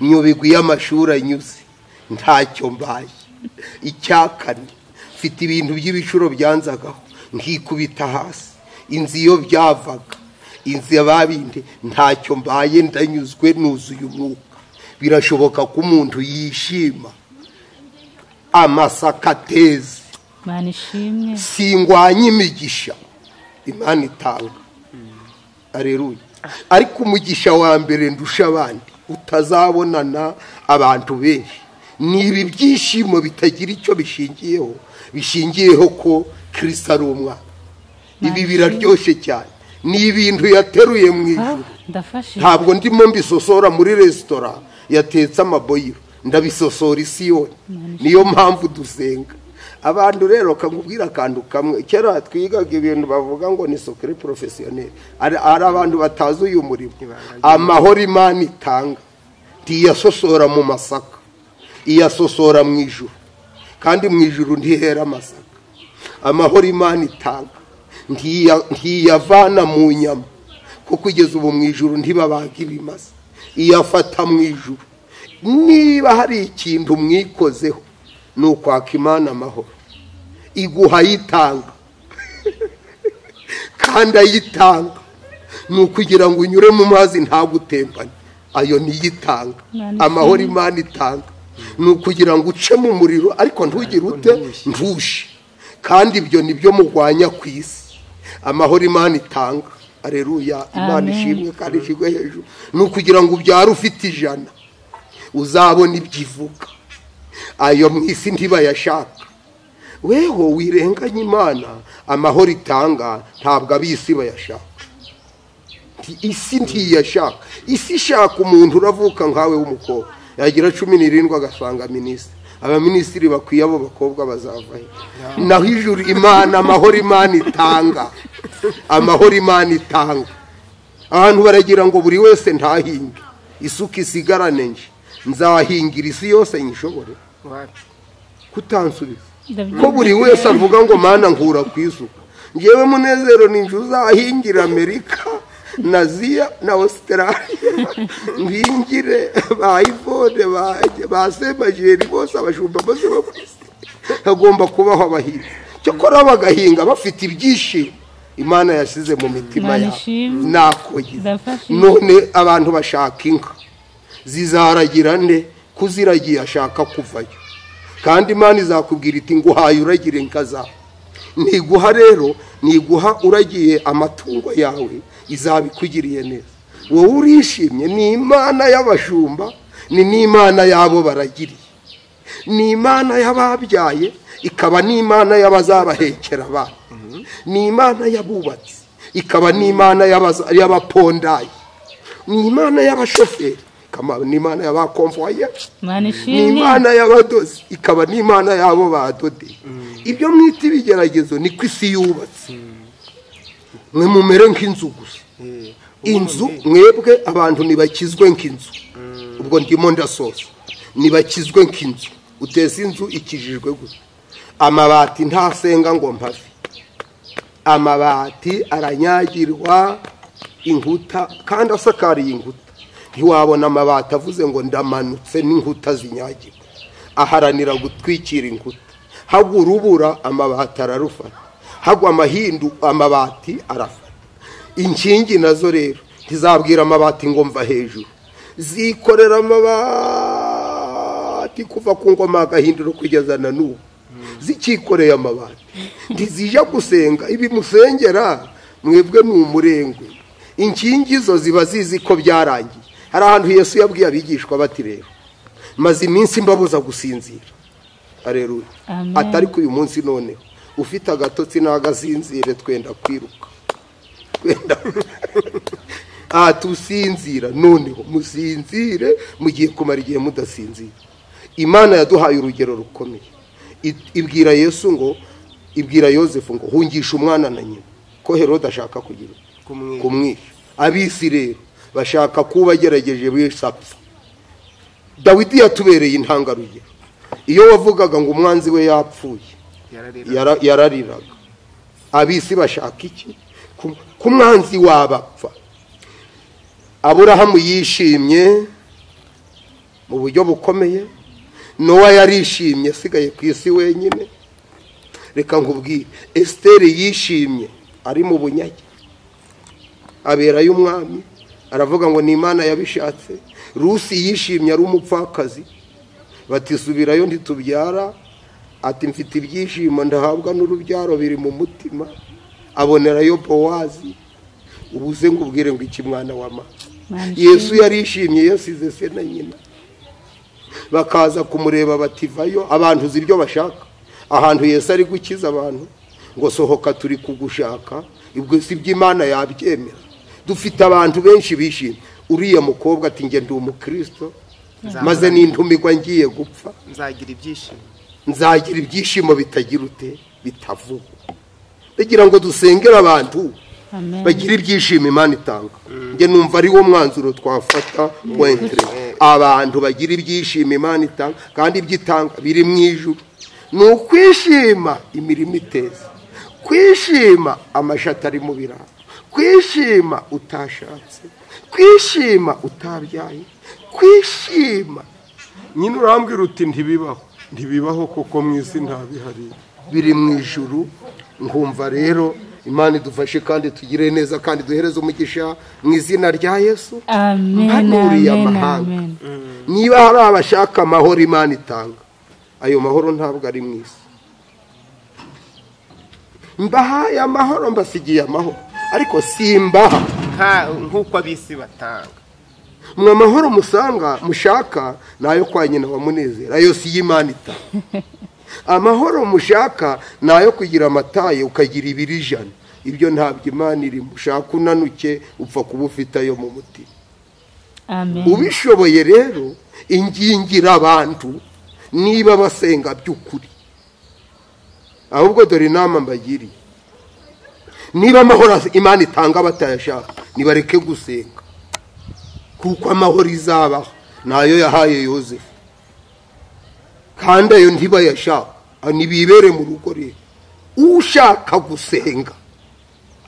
S4: nyobigwi y'amashuri anyuze, ntacyo mbaye. Icya kane, mfite ibintu by'ibicuro byanzagaho, nkikubita hasi, inzu iyo byavaga, inzu y'ababinde, ntacyo mbaye, ndanyuzwe, nuzuye umwuka. Birashoboka ko umuntu yishima, amasaka ateze, singwanya imigisha Imana itanga. Aleluya. Ariko umugisha wa mbere ndusha abandi, utazabonana abantu benshi, nibi byishimo bitagira icyo bishingiyeho, bishingiyeho ko Kristo ari umwana. Ibi biraryoshye cyane, ni ibintu yateruye mu ijuru. Ntabwo ndimo mbisosora muri resitora yatetse amaboyiro, ndabisosora Isiyoni. Niyo mpamvu dusenga. Abantu rero kangubwira akantu kamwe, kera twigaga ibintu bavuga ngo ni secret professionnel. Ari abantu batazi uyu murimo. Amahoro Imana itanga ntiyasosora mu masaka, iyasosora mu ijuru, kandi mu ijuru ntihera amasaka. Amahoro Imana itanga ntiyavana mu nyama, ko kugeza ubu mu ijuru ntibabaga ibimasa, iyafata mu ijuru. Niba hari ikintu mwikozeho, ni ukwaka Imana amahoro, iguha ayitanga. Kandi ayitanga ni ukugira ngo unyure mu mazi ntagutembane, ayo niyitanga. Amahoro Imana itanga ni ukugira ngo uce mu muriro, ariko ntugire ute ntushe. Kandi ibyo nibyo murwanya ku isi. Amahoro Imana itanga. Aleluya. Imana ishimwe kandi ishigwe hejuru. Ni ukugira ngo ubyare ufite 100, uzabona ibyivuga. Ayo mu isi ntibayashaka. Weho wirenganya Imana, amahoro itanga ntabwo abisi bayashaka. Isi ntiyashaka. Isi ishaka umuntu uravuka nkawe w'umukobwa, yagira 17 agasanga minisitiri. Abaminisitiri bakwiye abo bakobwa bazavahe. Naho ijuru Imana, amahoro Imana itanga. Amahoro Imana itanga. Abantu baragira ngo buri wese ntahinge, isuka isigarane nje, nzahingira isi yose nyishobore. Kutansubiza ko buri wese avuga ngo Mana nkura kwisuka. Ngewe Munezero ninje uzahingira Amerika, Naziya na Australia, ngingire ba iPhone ba Semajeri bose abashumba bose bakwisi. Hagomba kubaho abahinzi, cyokora bagahinga bafite ibyishimo, imana yashyize mu mitima
S2: Imana
S4: yabo
S2: ishimwe.
S4: nakogize
S2: Ndafashije.
S4: none abantu bashaka inka zizaragira nde kuziragiye ashaka kuvayo kandi imana izakubwira iti nguhaye uragire inka zawe ntiguha rero niguha uragiye amatungo yawe izabikugiriye neza wowe urishimye ni imana y'abashumba ni n'imana y'abo baragiriye ni imana y'ababyaye ikaba n'imana y'abazabahekera abana ni imana y'abubatsi ikaba n'imana y'abapondayi ni imana y'abashoferi ikaba n'imana y'abakomvoye
S2: Imana
S4: ni
S2: ishimwe.
S4: imana y'abadozi ikaba n'imana y'abo badodeye ibyo mwita ibigeragezo niko isi yubatse mwe mumere nk'inzu gusa inzu mwebwe abantu ntibakizwe nk'inzu ubwo ndimo ndasoza ntibakizwe nk'inzu uteza inzu ikijijwe gusa amabati ntasenga ngo mpave amabati aranyagirwa inkuta kandi asakariye inkuta ntiwabona amabati avuze ngo ndamanutse n'inkuta zinyagirwa aharanira gutwikira inkuta hagwa urubura amabati ararufata hagwa amahindu amabati arafata inkingi nazo rero ntizabwira amabati ngo mva hejuru zikorera amabati kuva ku ngoma agahinduro kugeza na n'ubu zikikoreye amabati ntizijya gusenga ibi musengera mwebwe ni umurengwe inkingi zo ziba zizi ko byarangiye hari ahantu Yesu yabwiye abigishwa bati rero maze iminsi mbabuza gusinzira areruye atari ko uyu munsi noneho ufite agatotsi n'agasinzire twenda kwiruka tusinzira noneho musinzire mugiye kumara igihe mudasinzira imana yaduhaye urugero rukomeye ibwira Yesu ngo ibwira Yosefu ngo hungisha umwana na nyina ko Herode ashaka kugira kumwisha abisi rero bashaka kuba agerageje bisapfa Dawidi yatubereye intangarugero iyo wavugaga ngo umwanzi we yapfuye yarariraga abisi bashaka iki ku mwanzi wabapfa Aburahamu yishimye mu buryo bukomeye Nowa yarishimye asigaye ku isi wenyine reka nkubwire Esiteri yishimye ari mu bunyage aberayo umwami aravuga ngo ni Imana yabishatse Rusi yishimye ari umupfakazi batisubirayo ntitubyara ati mfite ibyishimo ndahabwa n'urubyaro biri mu mutima abonerayo Bowazi ubuze ngubwire ngo iki mwana wa mama Yesu yarishimye yasize se na nyina bakaza kumureba bativayo abantu uzi ibyo bashaka ahantu Yesu ari gukiza abantu ngo sohoka turi kugushaka ibwo si by'Imana yabyemera dufite abantu benshi bishimye uriya mukobwa ati nge ndi umukristo maze n'intumigwa ngiye gupfa nzagira ibyishimo bitagira ute bitavuga ndagira ngo dusengere abantu bagira ibyishimo Imana itanga nge numva ari wo mwanzuro twafata wentre abantu bagira ibyishimo Imana itanga kandi ibyitanga biri mu ijuru ni ukwishima imirimo iteza kwishima amashati ari mu biraro kwishima utashatse kwishima utabyaye kwishima
S1: nyine urambwira uti ntibibaho kuko mu isi ntabihari
S4: biri mu ijuru nkumva rero Imana idufashe kandi tugire neza kandi duhereze umugisha mu izina rya Yesu
S2: amen
S4: amahanga niba hari abashaka amahoro Imana itanga ayo mahoro ntabwo ari mu isi mbahaye amahoro mbasigiye amahoro ariko simbaha
S3: nk'uko abisi batanga
S4: mwe amahoro mushaka nayo kwa nyina wa Munezero ayo si y'Imana itanga amahoro mushaka nayo kugira amataye ukagira ibirijana ibyo ntabyo Imana iri mushaka unanuke upfa kuba ufite ayo mu mutima
S2: amen
S4: ubishoboye rero ingingira abantu niba basenga by'ukuri ahubwo dore inama mbagiriye niba amahoro Imana itanga batayashaka nibareke gusenga kuko amahoro izabaho nayo yahaye Yosefu kandi ayo ntibayashaka nibibere mu rugo rero ushaka gusenga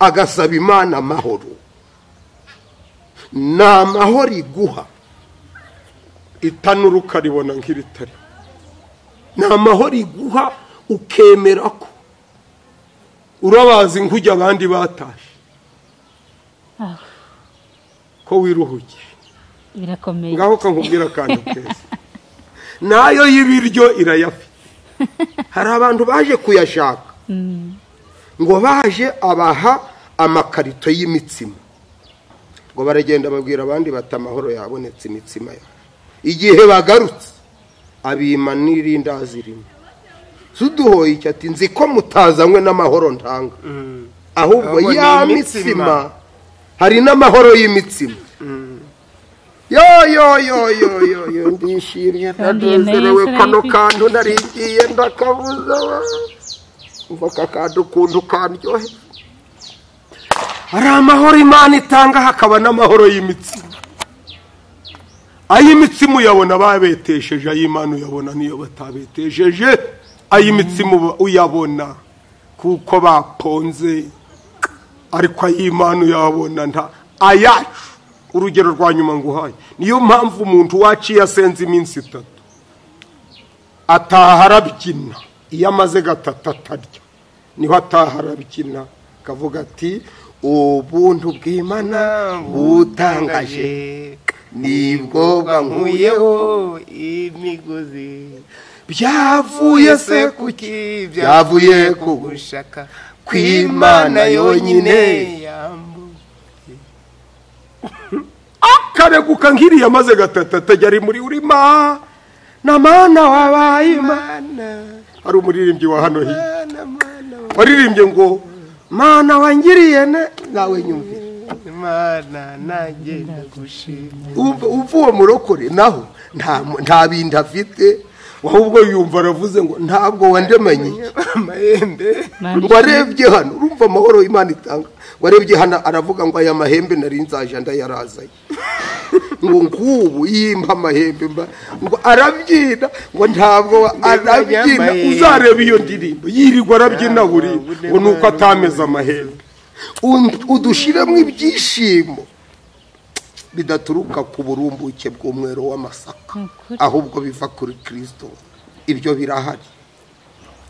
S4: agasaba Imana amahoro ni amahoro iguha
S1: itanura ukaribona nk'iritari
S4: ni amahoro iguha ukemera ko
S1: urabazi nk'ujya abandi batashe ko wiruhukiye
S2: birakomeye
S1: ngaho kankubwira kandi keza nayo y'ibiryo irayafite.
S4: hari abantu baje kuyashaka ngo baje abaha amakarito y'imitsima ngo baragenda babwira abandi bati amahoro yabonetse imitsima yawe. igihe bagarutse abima n'irindazi rimwe suduhoye icyo ati nzi ko mutazanywe n'amahoro ntanga ahubwo ya mitsima hari n'amahoro y'imitsima. yo ndishiriye ndanezerewe kano kantu narigiye ndakabuza umva kakandi ukuntu kandyohe.
S1: hari amahoro Imana itanga hakaba n'amahoro y'imitsima. ay'imitsima uyabona babetesheje, ay'Imana uyabona niyo batabetesheje. ay'imitsima uyabona kuko baponze, ariko ay'Imana uyabona nta ayacu. urugero rwa nyuma nguhaye, niyo mpamvu umuntu waciye asenze iminsi 3 ataha arabyina. iyo amaze 3 atarya niho ataha arabyina kavuga ati ubuntu bw'Imana butangaje nibwo bwankuyeho
S3: imigozi.
S1: byavuye se kuki?
S3: byavuye ku gushaka kw'Imana yonyine.
S1: akareguka nk'iriya amaze 3 atajya ari muri urima na mana wabaye Imana. hari umuririmbyi wa hano hirya waririmbye ngo mana wangiriye nawe nyumvira
S3: Imana nanjye ndagushima.
S4: uwo murokore naho nta bindi afite, ahubwo yumva aravuze ngo ntabwo wandemanye
S3: amahembe.
S4: ngo arebye hano urumva amahoro Imana itanga. warebye hano aravuga ngo aya mahembe nari nzaje ndayarazaye ngo ngubu yimba amahembe ngo arabyina ngo ntabwo arabyina. uzareba iyo ndirimbo yirirwa arabyina buri ngo nuko atameze amahembe. udushiremo ibyishimo bidaturuka ku burumbuke bw'umwero w'amasaka, ahubwo biva kuri Kristo. ibyo birahari.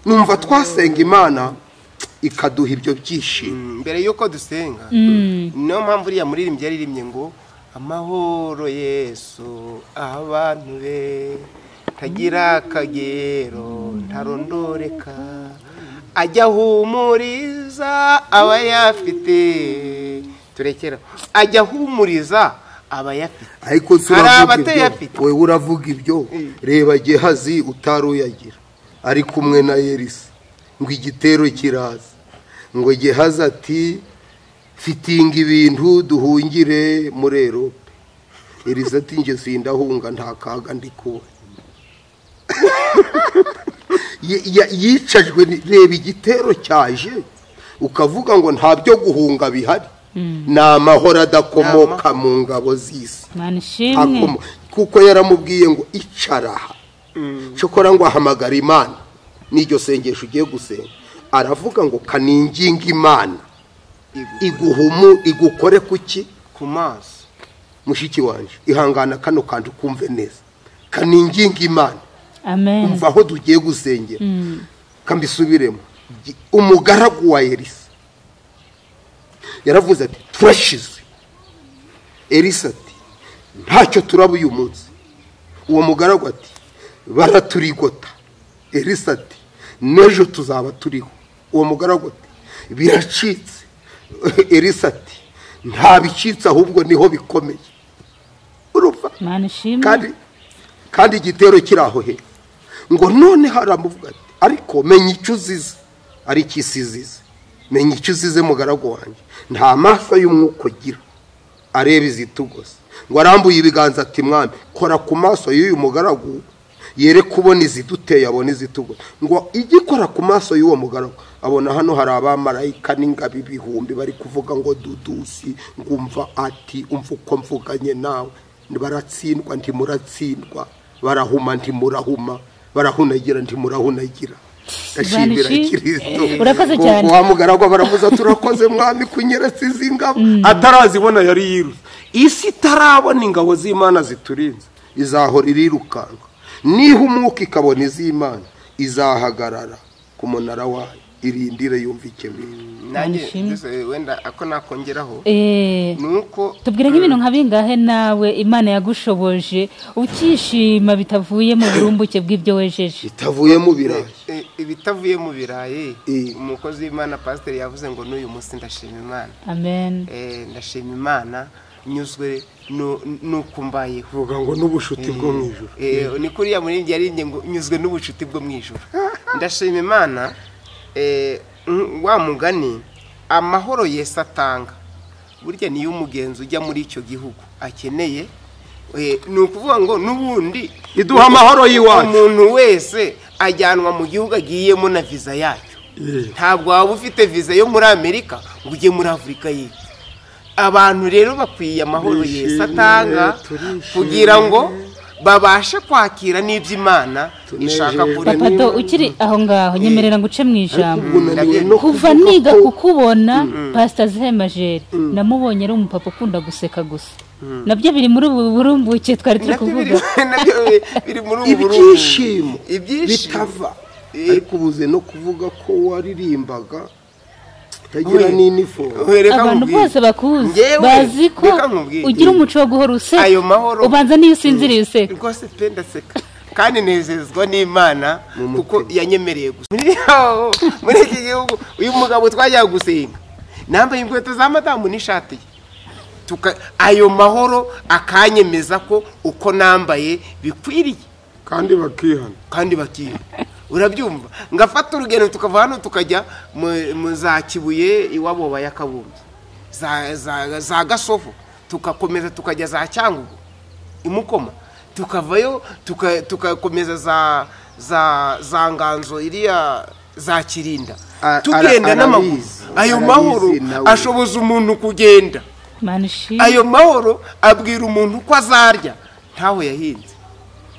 S4: numva twasenga Imana ikaduha ibyo byishimo.
S3: mbere yuko dusenga niyo mpamvu uriya muririmbyi yaririmbye ngo amahoro Yesu abantu be tagira akagero ntarondoreka, ajya humuriza abayafite. turekera ajya humuriza abayafite.
S4: ariko
S3: hari abatayafite.
S4: wewe uravuga ibyo reba Gehazi utaruyagira ari kumwe na Elisa ngo igitero kiraza ngo Gehazi ati fitinga ibintu duhungire muri Erope. Elisa ati nje sindahunga nta kaga ndikuwe. yicajwe. reba igitero cyaje ukavuga ngo nta byo guhunga bihari. ni amahoro adakomoka mu ngabo z'isi kuko yaramubwiye ngo icaraha cyokora ngo ahamagara Imana. n'iryo sengesho ugiye gusenga aravuga ngo kaninginga Imana igukore kuki
S3: ku maso.
S4: mushiki wanje ihangana kano kandi ukumve neza. kaninginga Imana.
S2: amen.
S4: umva aho tugiye gusengera kambisubiremo. umugaragu wa Elisa yaravuze ati turashize. Elisa ati ntacyo turaba uyu munsi. uwo mugaragu ati baraturigota. Elisa ati nejo tuzaba turiho. uwo mugaragu ati biracitse. Elisa ati nta bicitse ahubwo niho bikomeye. urumva kandi igitero kiraho he ngo none haramuvuga ati ariko menya icyo uzize ari ikisizize. menya icyo uzize mugaragu wanjye nta maso y'umwuka ugira areba izitugose. ngo arambuye ibiganza ati mwami kora ku maso y'uyu mugaragu yere kubona iziduteye abona izitugose. ngo igikora ku maso y'uwo mugaragu abona hano hari abamarayika n'ingabo ibihumbi bari kuvuga ngo dudusi. ngumva ati umva uko mvuganye nawe baratsindwa ntimuratsindwa, barahuma ntimurahuma, barahunagira ntimurahunagira. ndashimira Kristo.
S2: urakoze cyane.
S4: wa mugaragu baravuza turakoze mwami kunyeretse izi ngabo.
S1: atarazibona yari yiruse. isi itarabona ingabo z'Imana ziturinze izahora irirukanka. niho umwuka ikabona iz'Imana izahagarara ku munara wayo
S4: irindire yumva ikemera.
S3: nanjye wenda ako nakongeraho
S2: nuko tubwire nk'ibintu nka bingahe nawe Imana yagushoboje ukishima bitavuye mu burumbuke bw'ibyo wejeje.
S4: Bitavuye mu birayi.
S3: Ibitavuye mu birayi umukozi w'Imana pastor yavuze ngo n'uyu munsi ndashima Imana.
S2: Amen.
S3: Ndashima Imana nyuzwe nuko mbaye
S1: vuga ngo n'ubushuti bwo mu ijuru.
S3: Ni kuriya muri njye ari ngo nyuzwe n'ubushuti bwo mu ijuru. Ndashima Imana wa mugani amahoro Yesu atanga burya niyo umugenzi ujya muri icyo gihugu akeneye. Ni ukuvuga ngo n'ubundi
S1: iduha amahoro y'iwacu.
S3: Umuntu wese ajyanwa mu gihugu agiyemo na visa yacyo. Ntabwo waba ufite visa yo muri Amerika ngo ujye muri Afurika y'Epfo. Abantu rero bakwiye amahoro Yesu atanga kugira ngo babashe kwakira n'iby'Imana ishaka kuri.
S2: Papa ukiri aho ngaho nyemerera nguce mu ijambo. Kuva niga kukubona Pastor Semajeri namubonye ari umupapa ukunda guseka gusa. Nabyo biri muri ubu burumbuke twari turi kuvuga.
S3: Nabyo biri muri ubu
S4: ibyishimo bitava. Ariko ubuze no kuvuga ko waririmbaga tagira n'inifo.
S2: Abantu bose bakuzi bazi ko ugira umuco wo guhora useka. Ubanza niyo usinziriye useka.
S3: Rwose penda seka kandi nezezwa n'Imana kuko yanyemereye gusa. Muri iki gihugu uyu mugabo twajya gusenga nambaye inkweto za madamu n'ishati ayo mahoro akanyemeza ko uko nambaye bikwiriye
S1: kandi bakihana. Urabyumva
S3: ngafata urugendo tukava hano tukajya mu za Kibuye iwabo bayakabumbye za Gasovu tukakomeza tukajya za Cyangugu imukoma tukavayo tukakomeza za Nganzo iriya za Kirinda tugenda n'amaguru. Ayo mahoro ashoboza umuntu kugenda. Ayo mahoro abwira umuntu ko azarya ntawe yahinze.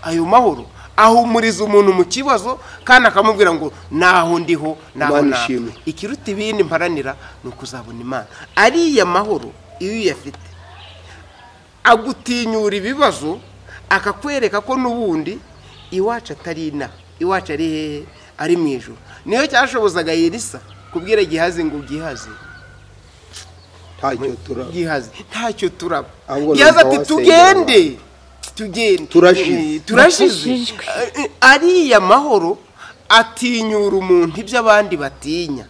S3: Ayo mahoro ahumuriza umuntu mu kibazo kandi akamubwira ngo naho ndiho naho nashimwe. Ikiruta ibindi mparanira ni ukuzabona Imana. Ariya mahoro iyo uyafite agutinyura ibibazo akakwereka ko n'ubundi iwacu atari ina iwacu ari hehe ari mu ijuru. Niyo cyashobozaga Elisa kubwira Gihazi ngo gihaze ntacyo turaba. Gihazi ati tugende turashize. Ariya mahoro atinyura umuntu ibyo abandi batinya.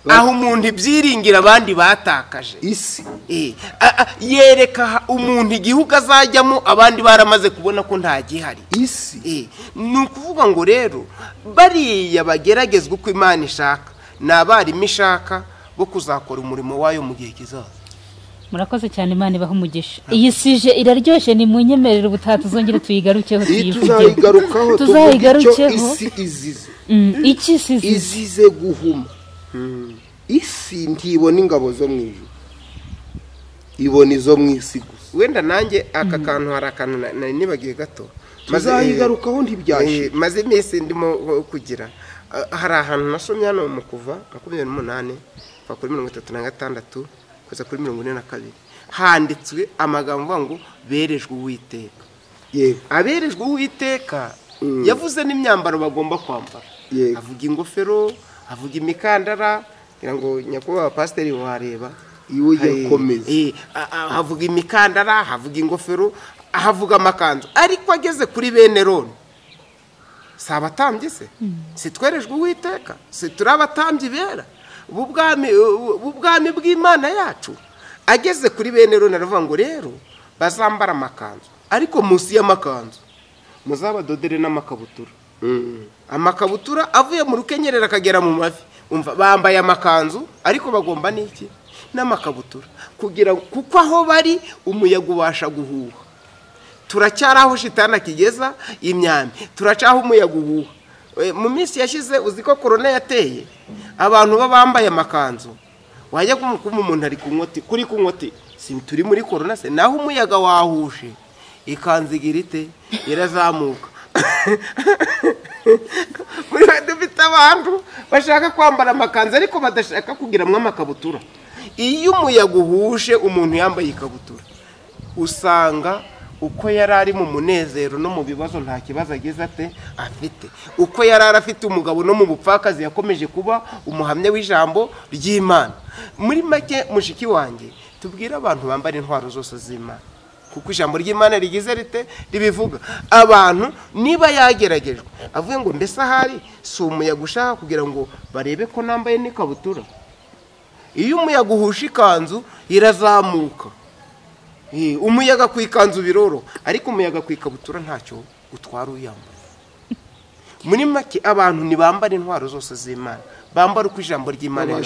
S3: Aho umuntu ibyiringira abandi batakaje
S4: isi.
S3: Yereka umuntu igihugu azajyamo abandi baramaze kubona ko nta gihari
S4: isi.
S3: Ni ukuvuga ngo rero bariya bageragezwa uko Imana ishaka n'abarimu ishaka bo kuzakora umurimo wayo mu gihe kizaza.
S2: Murakoze cyane Imana ibaha umugisha. Iyi sije iraryoshye ni munyemerera ubutatu zongere tuyigarukeho
S4: tuzayigarukeho. Isi izize.
S2: Iki
S4: izize guhuma. Isi ntibona ingabo zo mu ijuru. Ibona izo mu isi gusa.
S3: Wenda nanjye aka kantu hari akantu nari nibagiye gato.
S4: Tuzayigarukaho ntibyashye.
S3: Maze iminsi ndimo kugira. Hari ahantu nasomye hano mu kuva 28 kwa 36 kuza kuri 42 handitswe amagambo ngo berejwe Uwiteka. Aberejwe Uwiteka yavuze n'imyambaro bagomba kwambara. Avuga ingofero, avuga imikandara, kugira ngo nyakubahwa pasiteri wareba
S4: iwe yakomeza.
S3: Havuga imikandara, havuga ingofero, havuga amakanzu. Ariko ageze kuri bene Roni sabatambye se sitwerejwe Uwiteka se turabatambye bera ubwami bw'Imana yacu. Ageze kuri bene Roni aravuga ngo rero bazambara amakanzu ariko munsi y'amakanzu muzabadodere n'amakabutura. Amakabutura avuye mu rukenyerera akagera mu mavi. Umva bambaye amakanzu ariko bagomba n'iki n'amakabutura kugira kuko aho bari umuyaga ubasha guhuha. Turacyaraho shitana kigeza imyambi, turacaho umuyaga uhuha. Mu minsi yashize uziko corona yateye abantu bambaye amakanzu wajya kumukuma umuntu ari kuri kunkoti si turi muri corona se naho umuyaga wahushe ikanzigirite irazamuka. Muri dufite abantu bashaka kwambara amakanzu ariko badashaka kugiramwe amakabutura. Iyo umuyaga uhushe umuntu yambaye ikabutura usanga uko yari ari mu munezero no mu bibazo nta kibazo ageze afite, uko yari arafite umugabo no mu bupfakazi yakomeje kuba umuhamya w'ijambo ry'Imana. Muri make mushiki wanjye, tubwire abantu bambara intwaro zose z'Imana, kuko ijambo ry'Imana rigize rite ribivuga. Abantu niba yageragejwe avuye ngo mbese ahari si umuyaga ushaka kugira ngo barebe ko nambaye n'ikabutura. Iyo umuyaga uhusha ikanzu irazamuka, umuyaga ku ikanzu biroro, ariko umuyaga ku ikabutura ntacyo utwara uyambaye. Muri make abantu ntibambara intwaro zose z'Imana, bambara uko ijambo ry'Imana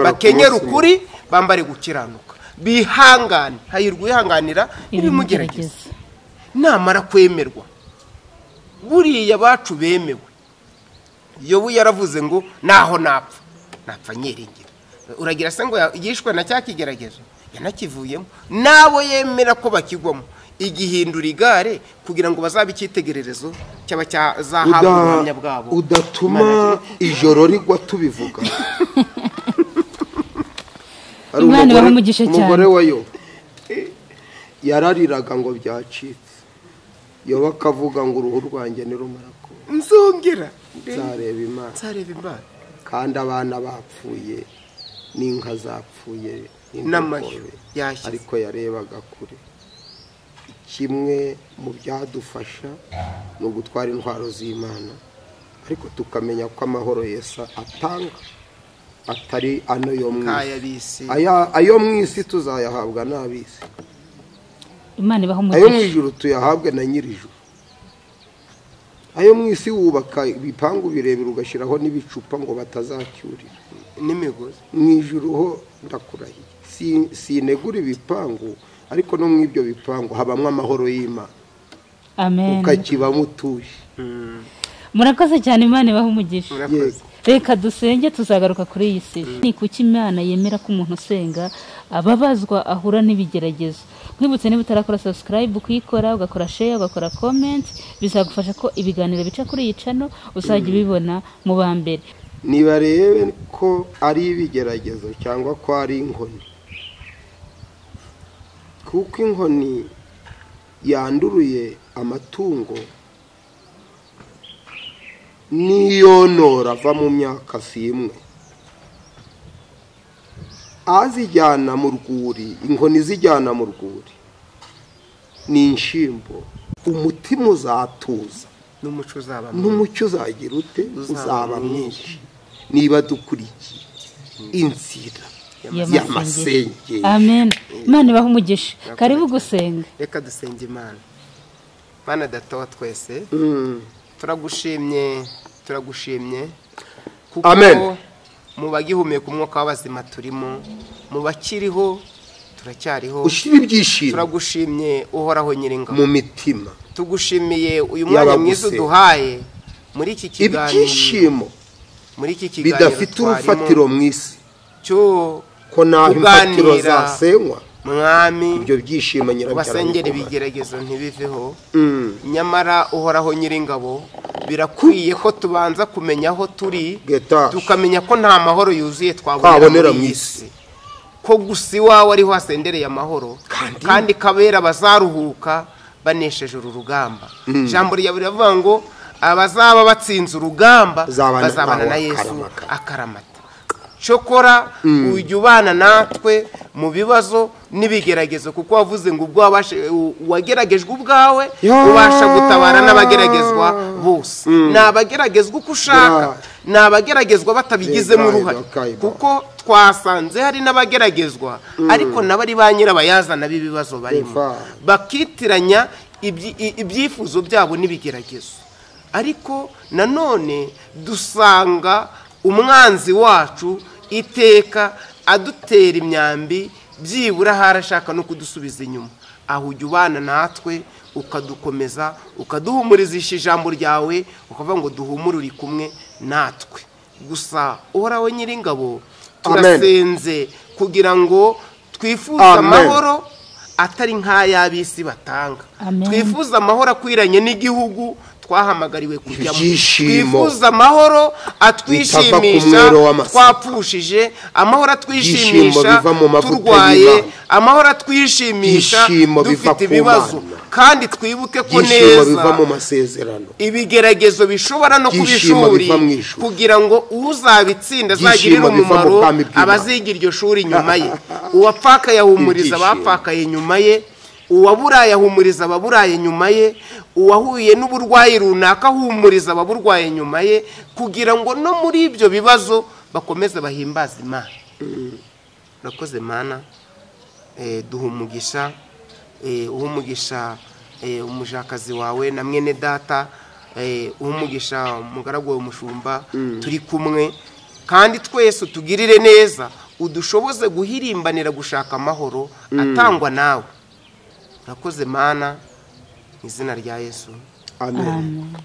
S3: bakenyera ukuri, bambare gukiranuka, bihangane, hahirwa uyihanganira ibimugerageza. Namara kwemerwa, buriya bacu bemewe, Yobu yaravuze ngo naho napfa nyiringira. Uragira se ngo yishwe na cya kigeragezo? Yanakivuyemo. Nabo yemera ko bakigwamo, igihindura igare kugira ngo bazabe icyitegererezo cy'abazahabwa ubuhamya bwabo.
S4: Udatuma ijoro rigwa tubivuga.
S2: Imana ibamugishe cyane.
S4: Umugore wa Yobu yarariraga ngo byacitse. Yobu akavuga ngo uruhu rwanjye nirumara ko
S3: nzongera
S4: nzareba Imana. Kandi abana bapfuye n'inka zapfuye
S3: n'amashyo yashyize,
S4: ariko yarebaga kure. Kimwe mu byadufasha no gutwara intwaro z'Imana, ariko tukamenya ko amahoro Yesu atanga atari ano yo mwisi. Ayo mwisi tuzayahabwa n'abisi.
S2: Imana ibamugishe.
S4: Ayo mwijuru tuyahabwe na nyirijuru. Ayo mwisi wubaka ibipangu birebire ugashiraho n'ibicupa ngo batazacyurira
S3: n'imigozi.
S4: Mwijuru ho ndakurahiye sinegura ibipangu, ariko no mw'ibyo bipangu habamwe amahoro y'Imana.
S2: Amen.
S4: Ukakiba mutuje.
S2: Murakoze cyane, Imana ibamugishe. Reka dusenge, tuzagaruka kuri iyi si. Ni kuki Imana yemera ko umuntu usenga ababazwa ahura n'ibigeragezo? Mwibutse niba utarakora subscribe ukikora, ugakora share, ugakora comment, bizagufasha ko ibiganiro bica kuri iyi channel uzajya ubibona mu ba mbere.
S4: Niba rebe ko ari ibigeragezo cyangwa ko ari inkoni, kuko inkoni yanduruye amatungo niyonora ava mu myaka simwe, azijyana mu rwuri, inkoni zijyana mu rwuri ni inshimbo, umutima uzatuza, n'umucyo uzagira ute uzaba mwinshi niba dukurikiye inzira y'amasenge.
S2: Amen. Imana ibamugishe. Karibu gusenga.
S3: Reka dusenge Imana. Mana Data wa twese, turagushimye kuko
S4: Amen.
S3: Mu bagihumeka umwuka w'abazima turimo, mu bakiriho turacyariho,
S4: ushira ibyishimo.
S3: Turagushimye uhoraho nyiringabo
S4: mu mitima.
S3: Tugushimiye uyu mwanya mwiza duhaye muri iki kiganiro,
S4: ibyishimo
S3: muri iki kiganiro
S4: bidafite urufatiro mwisi
S3: cyo
S4: ko naho imfatiro zasenywa.
S3: Mwami,
S4: ibyo byishimo
S3: basengera ibigeragezo ntibiveho. Nyamara uhoraho nyiringabo, birakwiye ko tubanza kumenya aho turi, tukamenya ko nta mahoro yuzuye twabonera mu isi, ko gusa iwawe ariho hasendereye amahoro, kandi kabera bazaruhuka banesheje uru rugamba. Ijambo ryawe riravuga ngo abazaba batsinze urugamba bazabana na Yesu akaramata. Cyokora ujya ubana natwe mu bibazo n'ibigeragezo, kuko wavuze ngo ubwo wageragejwe ubwawe ubasha gutabara n'abageragezwa bose. N'abageragezwa uko ushaka, n'abageragezwa batabigizemo uruhare, kuko twasanze hari n'abageragezwa ariko nabari ba nyirabayazana b'ibibazo barimo, bakitiranya ibyifuzo byabo n'ibigeragezo. Ariko nanone dusanga umwanzi wacu iteka adutera imyambi, byibura harashaka no kudusubiza inyuma. Aho ujya ubana natwe ukadukomeza, ukaduhumurizisha ijambo ryawe, ukavuga ngo duhumure uri kumwe natwe. Gusa uhoraho nyiringabo, turasenze kugira ngo twifuze amahoro atari nk'ay'abisi batanga. Twifuza amahoro akwiranye n'igihugu, twahamagariwe kujyamo.
S4: Ibyishimo
S3: Twifuza amahoro
S4: bitava ku
S3: atwishimisha
S4: mwero w'amasaka.
S3: twapfushije, amahoro
S4: Ibyishimo
S3: atwishimisha
S4: biva mu mavuta
S3: turwaye,
S4: y'Imana.
S3: amahoro atwishimisha
S4: Ibyishimo biva
S3: dufite
S4: ku
S3: ibibazo.
S4: Mana.
S3: Kandi twibuke ko
S4: ibyishimo biva mu
S3: neza
S4: masezerano,
S3: ibigeragezo bishobora no kuba
S4: Ibyishimo
S3: ishuri
S4: biva mu ijuru.
S3: kugira ngo uzabitsinda
S4: Ibyishimo
S3: azagirire
S4: biva mu
S3: umumaro
S4: bwami bw'Imana.
S3: abaziga iryo shuri nyuma ye. Uwapfakaye ahumuriza
S4: Ibyishimo.
S3: abapfakaye nyuma ye, uwaburaye ahumuriza ababuraye nyuma ye, uwahuye n'uburwayi runaka ahumuriza ababurwaye nyuma ye, kugira ngo no muri ibyo bibazo bakomeze bahimbaze Imana. Urakoze Mana, duha umugisha, umugisha umujakazi wawe na mwene data, umugisha umugaragu wawe umushumba, turi kumwe kandi twese utugirire neza, udushoboze guhirimbanira gushaka amahoro atangwa nawe. Urakoze Mana, mu izina rya Yesu,
S4: amen.
S2: Amen.